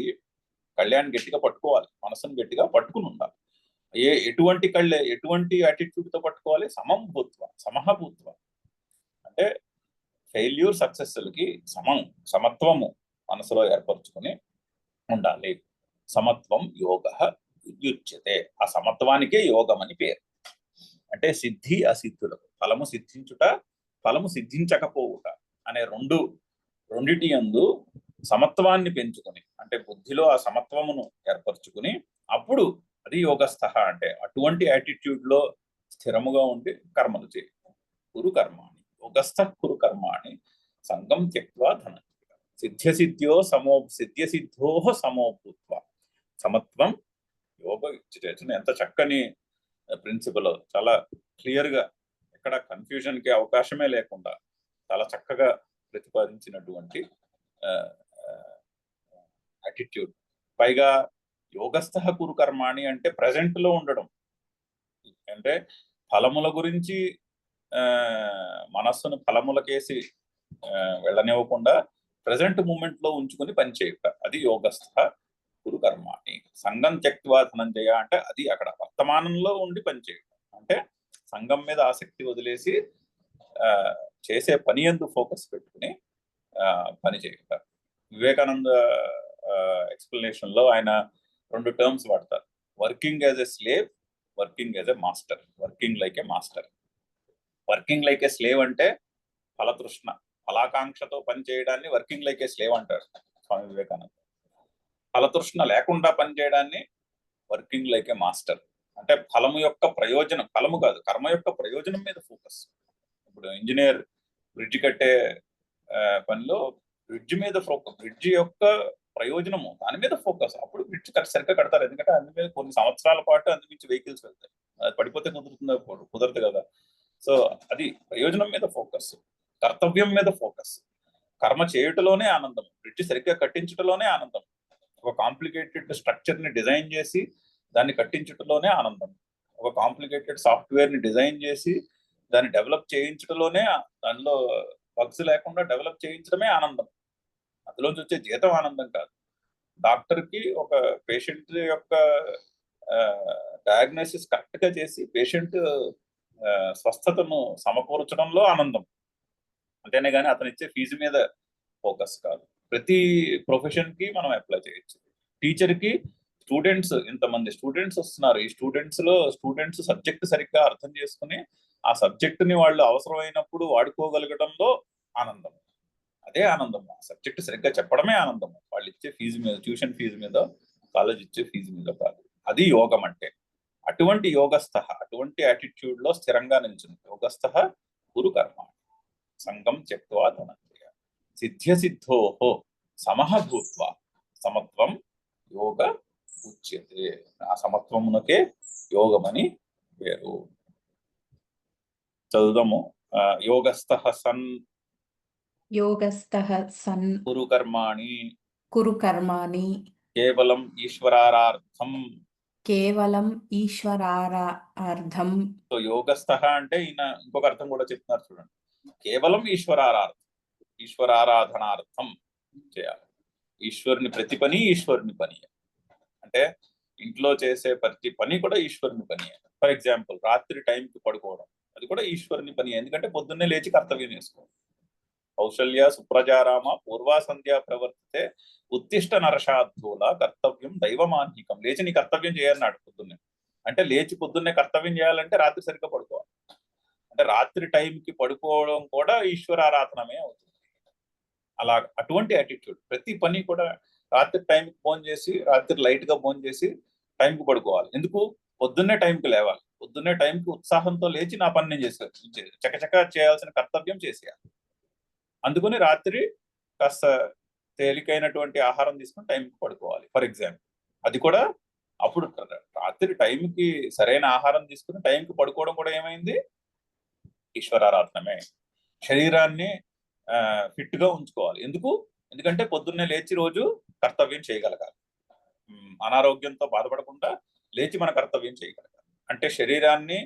కళ్యాణ్ గట్టిగా పట్టుకోవాలి, మనసును గట్టిగా పట్టుకుని ఉండాలి. ఎటువంటి ఎటువంటి యాటిట్యూడ్ తో పట్టుకోవాలి? సమం భూత్వ, సమః భూత్వ, అంటే ఫెయిల్యూర్ సక్సెస్లకి సమత్వము మనసులో ఏర్పరచుకుని ఉండాలి. సమత్వం యోగ యుజ్యతే. ఆ సమత్వానికే యోగం అని పేరు. అంటే సిద్ధి అసిద్ధులకు, ఫలము సిద్ధించుట, ఫలము సిద్ధించకపోవుట అనే రెండిటి యందు సమత్వాన్ని పెంచుకొని, అంటే బుద్ధిలో ఆ సమత్వమును ఏర్పరచుకుని, అప్పుడు అది యోగస్థ. అంటే అటువంటి యాటిట్యూడ్ లో స్థిరముగా ఉండి కర్మలు చేయ. కురు కర్మాణి, యోగస్థ కురు కర్మాణి, సంగం త్యక్త్వా ధనంజయ. సిద్ధ్యసిద్ధో సమోభూత్వ, సమత్వం యోగ యుజ్యతే. ఎంత చక్కని ప్రిన్సిపల్. చాలా క్లియర్ గా, ఎక్కడ కన్ఫ్యూజన్ కి అవకాశమే లేకుండా చాలా చక్కగా ప్రతిపాదించినటువంటి యాటిట్యూడ్. పైగా యోగస్థ కురు కర్మాణి అంటే ప్రజెంట్ లో ఉండడం, అంటే ఫలముల గురించి మనస్సును ఫలములకేసి వెళ్ళనివ్వకుండా ప్రజెంట్ మూమెంట్ లో ఉంచుకుని పనిచేయుట, అది యోగస్థ కురు కర్మాణి. సంగం త్యక్త్వా ధనంజయ అంటే అది అక్కడ వర్తమానంలో ఉండి పనిచేయుట, అంటే సంఘం మీద ఆసక్తి వదిలేసి చేసే పని యందు ఫోకస్ పెట్టుకుని పని చేయుట. వివేకానంద ఎక్స్ప్లెనేషన్ లో ఆయన 2 టర్మ్స్ వాడతారు. Working as a slave, working as a master. Working like a master. Working like a slave అంటే ఫలతృష్ణ, ఫలాకాంక్షతో పని చేయడాన్ని వర్కింగ్ లైక్ ఏ స్లేవ్ అంటారు స్వామి వివేకానంద. ఫలతృష్ణ లేకుండా పనిచేయడాన్ని వర్కింగ్ లైక్ ఏ మాస్టర్. అంటే ఫలము యొక్క ప్రయోజనం, ఫలము కాదు, కర్మ యొక్క ప్రయోజనం మీద ఫోకస్. ఇప్పుడు ఇంజనీర్ బ్రిడ్జ్ కట్టే పనిలో బ్రిడ్జ్ మీద ఫోకస్, బ్రిడ్జ్ యొక్క ప్రయోజనము దాని మీద ఫోకస్. అప్పుడు బ్రిడ్జ్ సరిగ్గా కడతారు, ఎందుకంటే అందు మీద కొన్ని సంవత్సరాల పాటు అందుమించి వెహికల్స్ వెళ్తాయి. అది పడిపోతే కుదురుతుందా? కుదరదు కదా. సో అది ప్రయోజనం మీద ఫోకస్, కర్తవ్యం మీద ఫోకస్. కర్మ చేయుటలోనే ఆనందం, బ్రిడ్జ్ సరిగ్గా కట్టించటలోనే ఆనందం. ఒక కాంప్లికేటెడ్ స్ట్రక్చర్ ని డిజైన్ చేసి దాన్ని కట్టించటలోనే ఆనందం. ఒక కాంప్లికేటెడ్ సాఫ్ట్వేర్ ని డిజైన్ చేసి దాన్ని డెవలప్ చేయించటలోనే, దానిలో బగ్స్ లేకుండా డెవలప్ చేయించడమే ఆనందం. అందులోంచి వచ్చే జీతం ఆనందం కాదు. డాక్టర్ కి ఒక పేషెంట్ యొక్క డయాగ్నోసిస్ కరెక్ట్ గా చేసి పేషెంట్ స్వస్థతను సమకూర్చడంలో ఆనందం, అంతేనే కానీ అతను ఇచ్చే ఫీజు మీద ఫోకస్ కాదు. ప్రతి ప్రొఫెషన్ కి మనం అప్లై చేయొచ్చు. టీచర్ కి స్టూడెంట్స్, ఇంతమంది స్టూడెంట్స్ వస్తున్నారు, ఈ స్టూడెంట్స్ సబ్జెక్ట్ సరిగ్గా అర్థం చేసుకుని ఆ సబ్జెక్ట్ ని వాళ్ళు అవసరమైనప్పుడు వాడుకోగలగడంలో ఆనందం. అదే ఆనందము. సబ్జెక్ట్ సరిగ్గా చెప్పడమే ఆనందము. వాళ్ళు ఇచ్చే ఫీజు మీద, ట్యూషన్ ఫీజు మీద, కాలేజ్ ఇచ్చే ఫీజు మీద కాదు. అది యోగం అంటే. అటువంటి యోగస్థ, అటువంటి యాటిట్యూడ్ లో స్థిరంగా నిల్చుంది. యోగస్థ గురు కర్మ సంగం త్యక్త్వా ధనంజయ సిద్ధ్య సిద్ధోహో సమః భూత్వా సమత్వం యోగ ఉచ్యతే. ఆ సమత్వమునకే యోగమని పేరు. చదువుదాము. యోగస్థ సన్ యోగస్థః సన్ గురు కర్మాణి కురు కర్మాణి కేవలం ఈశ్వరారార్థం. కేవలం ఈశ్వరార్థం. సో యోగస్థ అంటే ఈయన ఇంకొక అర్థం కూడా చెప్తున్నారు చూడండి. కేవలం ఈశ్వరారార్థం, ఈశ్వరారాధనార్థం చేయాలి. ఈశ్వరుని ప్రతి పని ఈశ్వరుని పని. అంటే ఇంట్లో చేసే ప్రతి పని కూడా ఈశ్వరుని పని. ఫర్ ఎగ్జాంపుల్ రాత్రి టైంకి పడుకోవడం, అది కూడా ఈశ్వరుని పని. ఎందుకంటే పొద్దున్నే లేచి కర్తవ్యం చేసుకోవడం. కౌశల్య సుప్రజారామ పూర్వా సంధ్యా ప్రవర్తితే ఉత్తిష్ట నరశార్థుల కర్తవ్యం దైవమాన్హికం. లేచి నీ కర్తవ్యం చేయాలన్నాడు పొద్దున్నే. అంటే లేచి పొద్దున్నే కర్తవ్యం చేయాలంటే రాత్రి సరిగ్గా పడుకోవాలి. అంటే రాత్రి టైంకి పడుకోవడం కూడా ఈశ్వరారాధనమే అవుతుంది. అలా అటువంటి యాటిట్యూడ్. ప్రతి పని కూడా రాత్రి టైంకి ఫోన్ చేసి, రాత్రి లైట్ గా ఫోన్ చేసి టైంకి పడుకోవాలి. ఎందుకు? పొద్దున్నే టైంకి లేవాలి. పొద్దున్నే టైంకి ఉత్సాహంతో లేచి నా పని నేను చకచక చేయాల్సిన కర్తవ్యం చేసేయాలి. అందుకని రాత్రి కాస్త తేలికైనటువంటి ఆహారం తీసుకుని టైంకి పడుకోవాలి. ఫర్ ఎగ్జాంపుల్ అది కూడా అప్పుడు రాత్రి టైంకి సరైన ఆహారం తీసుకుని టైంకి పడుకోవడం కూడా ఏమైంది? ఈశ్వరారాధనమే. శరీరాన్ని ఫిట్ గా ఉంచుకోవాలి. ఎందుకంటే పొద్దున్నే లేచి రోజు కర్తవ్యం చేయగలగాలి. అనారోగ్యంతో బాధపడకుండా లేచి మన కర్తవ్యం చేయగలగాలి. అంటే శరీరాన్ని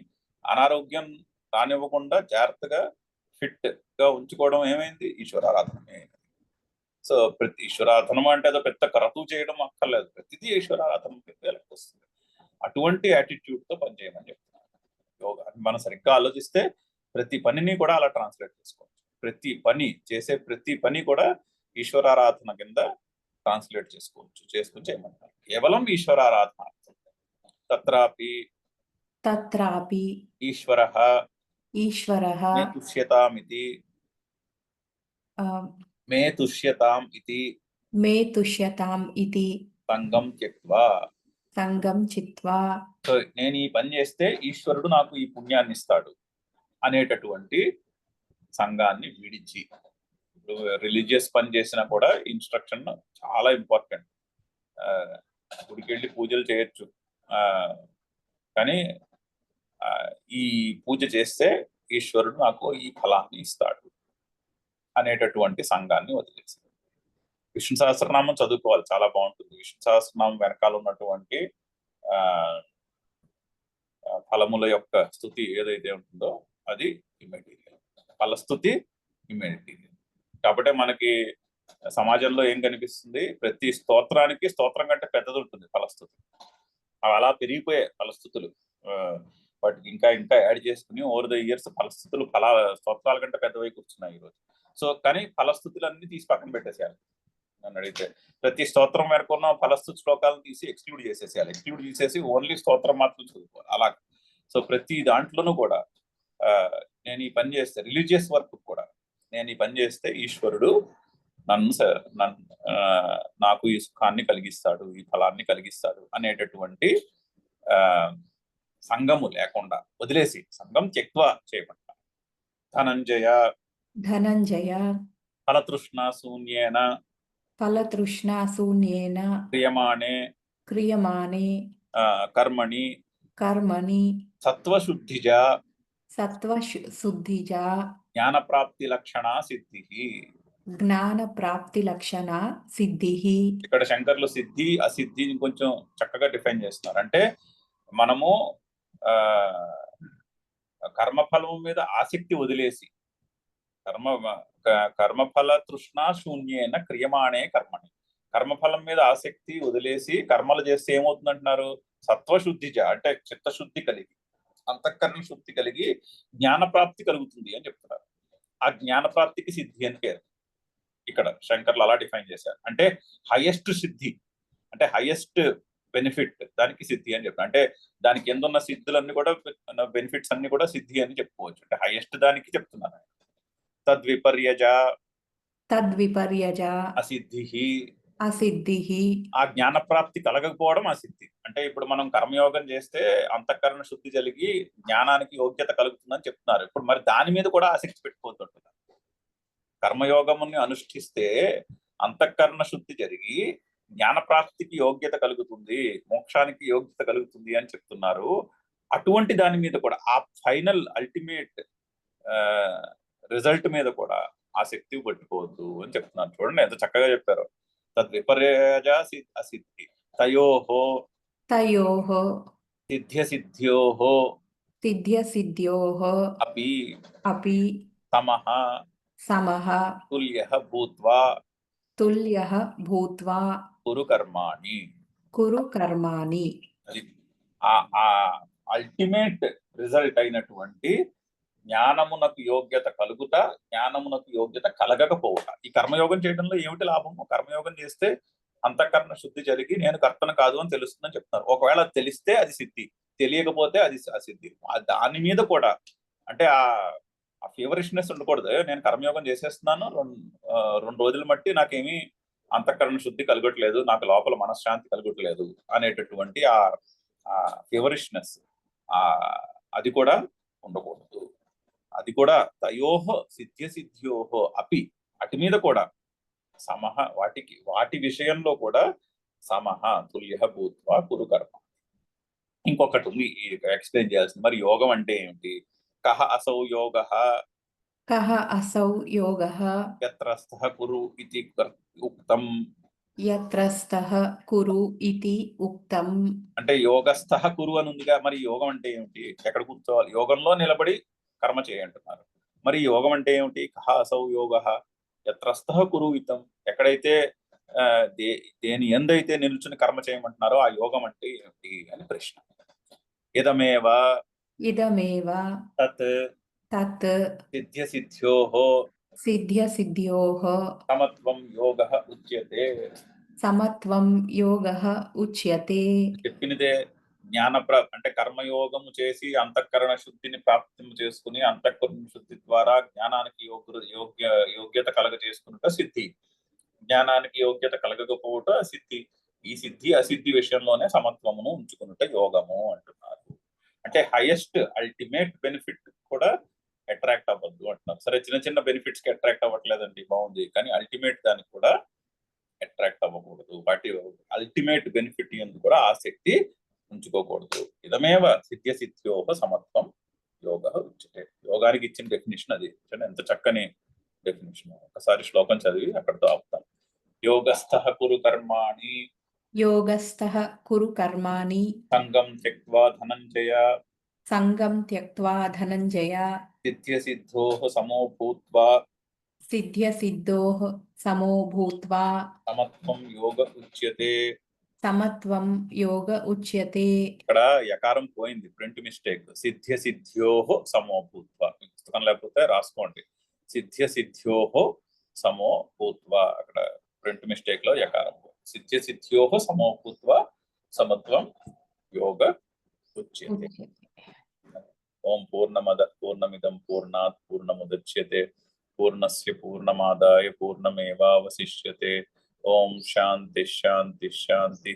అనారోగ్యం రానివ్వకుండా జాగ్రత్తగా ఫిట్ గా ఉంచుకోవడం ఏమైంది? ఈశ్వరారాధనమే. సో ప్రతి ఈశ్వరారాధనం అంటే ఏదో పెద్ద క్రతువు చేయడం అక్కర్లేదు. ప్రతిదీ ఈశ్వరారాధన వస్తుంది. అటువంటి యాటిట్యూడ్ తో పనిచేయమని చెప్తున్నాను. యోగాన్ని మనం సరిగ్గా ఆలోచిస్తే ప్రతి పనిని కూడా అలా ట్రాన్స్లేట్ చేసుకోవచ్చు. ప్రతి పని చేసే ప్రతి పని కూడా ఈశ్వరారాధన కింద ట్రాన్స్లేట్ చేసుకుని చేయమంటారు. కేవలం ఈశ్వరారాధన. తత్రాపి ఈశ్వరః మే తుష్యతాం ఇతి సంగం త్యక్త్వా. సో నేను ఈ పని చేస్తే ఈశ్వరుడు నాకు ఈ పుణ్యాన్ని ఇస్తాడు అనేటటువంటి సంఘాన్ని విడిచి. ఇప్పుడు రిలీజియస్ పని చేసినా కూడా ఇన్స్ట్రక్షన్ చాలా ఇంపార్టెంట్. గుడికి వెళ్ళి పూజలు చేయొచ్చు, కానీ ఈ పూజ చేస్తే ఈశ్వరుడు నాకు ఈ ఫలాన్ని ఇస్తాడు అనేటటువంటి సంఘాన్ని వదిలేసి విష్ణు సహస్రనామం చదువుకోవాలి. చాలా బాగుంటుంది. విష్ణు సహస్రనామం వెనకాల ఉన్నటువంటి ఫలముల యొక్క స్థుతి ఏదైతే ఉంటుందో అది ఇమ్మెటీరియల్. ఫలస్థుతి ఇమ్మెటీరియల్. కాబట్టి మనకి సమాజంలో ఏం కనిపిస్తుంది? ప్రతి స్తోత్రానికి స్తోత్రం కంటే పెద్దది ఉంటుంది ఫలస్థుతి. అలా పెరిగిపోయాయి ఫలస్థుతులు. వాటికి ఇంకా ఇంకా యాడ్ చేసుకుని ఓవర్ ద ఇయర్స్ ఫలస్థుతులు స్తోత్రాల కంటే పెద్దవై కూర్చున్నాయి ఈరోజు. సో కానీ ఫలస్థుతులన్నీ తీసి పక్కన పెట్టేసేయాలి. నన్ను అడిగితే ప్రతి స్తోత్రం మేరకున్న ఫలస్థుతి శ్లోకాలను తీసి ఎక్స్క్లూడ్ చేసేసేయాలి. ఎక్స్క్లూడ్ చేసేసి ఓన్లీ స్తోత్రం మాత్రం చదువుకోవాలి. అలా సో ప్రతి దాంట్లోనూ కూడా నేను ఈ పని చేస్తే, రిలీజియస్ వర్క్ కూడా నేను ఈ పని చేస్తే ఈశ్వరుడు నాకు ఈ సుఖాన్ని కలిగిస్తాడు, ఈ ఫలాన్ని కలిగిస్తాడు అనేటటువంటి సంగము లేకుండా వదిలేసి సంగం త్యక్త్వా చేయమంటారు. ధనంజయ ఫలతృష్ణా శూన్యేన క్రియమాణే కర్మణి సత్వశుద్ధిజా జ్ఞానప్రాప్తి లక్షణ సిద్ధి. ఇక్కడ శంకర్లు సిద్ధి అసిద్ధిని కొంచెం చక్కగా డిఫైన్ చేస్తున్నారు. అంటే మనము కర్మఫలం మీద ఆసక్తి వదిలేసి కర్మఫల తృష్ణా శూన్యేన క్రియమాణే కర్మణి. కర్మఫలం మీద ఆసక్తి వదిలేసి కర్మలు చేస్తే ఏమవుతుందంటున్నారు? సత్వశుద్ధిజ అంటే చిత్తశుద్ధి కలిగి, అంతఃకరణ శుద్ధి కలిగి జ్ఞానప్రాప్తి కలుగుతుంది అని చెప్తున్నారు. ఆ జ్ఞానప్రాప్తికి సిద్ధి అని పేరు. ఇక్కడ శంకర్లు అలా డిఫైన్ చేశారు. అంటే హైయెస్ట్ సిద్ధి, అంటే హైయెస్ట్ బెనిఫిట్, దానికి సిద్ధి అని చెప్పారు. అంటే దానికి ఎందున్న సిద్ధులన్నీ కూడా, బెనిఫిట్స్ అన్ని కూడా సిద్ధి అని చెప్పుకోవచ్చు. అంటే హైయెస్ట్ దానికి చెప్తున్నారు. తద్విపర్యజ తద్విపర్యజ అసిద్ధి. అసిద్ధిః ఆ జ్ఞానప్రాప్తి కలగకపోవడం అసిద్ధి. అంటే ఇప్పుడు మనం కర్మయోగం చేస్తే అంతఃకరణ శుద్ధి కలిగి జ్ఞానానికి యోగ్యత కలుగుతుందని చెప్తున్నారు. ఇప్పుడు మరి దాని మీద కూడా ఆసక్తి పెట్టుకోవద్దు. కర్మయోగముని అనుష్ఠిస్తే అంతఃకరణ శుద్ధి జరిగి జ్ఞానప్రాప్తికి యోగ్యత కలుగుతుంది, మోక్షానికి యోగ్యత కలుగుతుంది అని చెప్తున్నారు. అటువంటి దాని మీద కూడా ఆ ఫైనల్ అల్టిమేట్ రిజల్ట్ మీద కూడా ఆసక్తి పెట్టుకోవద్దు అని చెప్తున్నారు. చూడండి ఎంత చక్కగా చెప్పారు. తద్విపర్యజ అసిద్ధి తయోహో తయోః సిద్ధ్యసిద్ధ్యోహో సిద్ధ్యసిద్ధ్యోః అపి అపి సమః సమః తుల్యః భూత్వా తుల్యః భూత్వా కురు కర్మాణి. కురు కర్మాణి. అది ఆ అల్టిమేట్ రిజల్ట్ అయినటువంటి జ్ఞానమునకు యోగ్యత కలుగుట, జ్ఞానమునకు యోగ్యత కలగకపోవుట. ఈ కర్మయోగం చేయడంలో ఏమిటి లాభము? కర్మయోగం చేస్తే అంతఃకరణ శుద్ధి జరిగి నేను కర్తను కాదు అని తెలుస్తుందని చెప్తున్నారు. ఒకవేళ తెలిస్తే అది సిద్ధి, తెలియకపోతే అది అసిద్ధి. దాని మీద కూడా అంటే ఆ ఫేవరిష్నెస్ ఉండకూడదు. నేను కర్మయోగం చేసేస్తున్నాను, 2 రోజులు మట్టి నాకేమీ అంతఃకరణ శుద్ధి కలగట్లేదు, నాకు లోపల మనశ్శాంతి కలగట్లేదు అనేటటువంటి ఆ ఫేవరిష్నెస్ అది కూడా ఉండకూడదు. అది కూడా తయోహ సిద్ధ్యసిద్ధ్యోహ అపి, అటు మీద కూడా సమహ, వాటి విషయంలో కూడా సమహ తుల్య భూత్వా కురు కర్మ. ఇంకొకటి ఉంది ఎక్స్ప్లెయిన్ చేయాల్సింది. మరి యోగం అంటే ఏమిటి? కహ అసౌ యోగ కః అసౌ యోగః యత్ర స్థః కురు ఇతి ఉక్తం. యత్ర స్థః కురు ఇతి ఉక్తం. అంటే యోగస్థః కురు అని ఉందిగా, మరి యోగం అంటే ఏమిటి? ఎక్కడ కూర్చోవాలి? యోగంలో నిలబడి కర్మ చేయంటున్నారు. మరి యోగం అంటే ఏమిటి? కహ అసౌ యోగ యత్ర స్థః కురు ఇతం. ఎక్కడైతే దేని ఎందైతే నిల్చుని కర్మ చేయమంటున్నారో ఆ యోగం అంటే ఏమిటి అని ప్రశ్న. ఇదమేవ తత్ తత్ సిద్ధ్యసిద్ధ్యోః సిద్ధ్యసిద్ధ్యోః సమత్వం యోగః ఉచ్యతే. సమత్వం యోగః ఉచ్యతే. చెప్పినదే అంటే కర్మయోగము చేసి అంతఃకరణ శుద్ధిని ప్రాప్తి చేసుకుని అంతఃకరణ శుద్ధి ద్వారా జ్ఞానానికి యోగ్యత కలగ చేసుకున్నట సిద్ధి, జ్ఞానానికి యోగ్యత కలగకపోవట సిద్ధి. ఈ సిద్ధి అసిద్ధి విషయంలోనే సమత్వమును ఉంచుకున్నట యోగము అంటున్నారు. అంటే హైయెస్ట్ అల్టిమేట్ బెనిఫిట్ కూడా అట్రాక్ట్ అవ్వద్దు అంటున్నారు. సరే, చిన్న చిన్న బెనిఫిట్స్ కి అట్రాక్ట్ అవ్వట్లేదండి, బాగుంది, కానీ అల్టిమేట్ దానికి కూడా అట్రాక్ట్ అవ్వకూడదు. వాటి అల్టిమేట్ బెనిఫిట్ ఎందుకు కూడా ఆసక్తి ఉంచుకోకూడదు. ఇదమేవ సిద్ధ్యసిద్ధ్యోః సమత్వం యోగ ఉచ్యతే. యోగానికి ఇచ్చిన డెఫినేషన్ అది. ఎంత చక్కని డెఫినేషన్. ఒకసారి శ్లోకం చదివి అక్కడితో ఆపుతాను. యోగస్థః కురు కర్మాణి యోగస్థః కురు కర్మాణి సంగం త్యక్త్వా ధనంజయ సంగం త్యక్త్వా ధనంజయ సిద్ధ్యసిద్ధ్యోః సమో భూత్వా సిద్ధ్యసిద్ధ్యోః సమో భూత్వా సమత్వం యోగ ఉచ్యతే. సమత్వం యోగ ఉచ్యతే. ఇక్కడ యకారం పోయింది, ప్రింట్ మిస్టేక్. సిద్ధ్యసిద్ధ్యోః సమో భూత్వా. పుస్తకం లేకపోతే రాసుకోండి. సిద్ధ్యసిద్ధ్యోః సమో భూత్వా, అక్కడ ప్రింట్ మిస్టేక్ లో యకారం. సిద్ధ్యసిద్ధ్యోః సమో భూత్వా సమత్వం యోగ ఉచ్యతే. ఓం పూర్ణమద పూర్ణమిదం పూర్ణాత్ పూర్ణముదచ్యతే పూర్ణస్య పూర్ణమాదాయ పూర్ణమేవావశిష్యతే. ఓం శాంతి శాంతి శాంతి.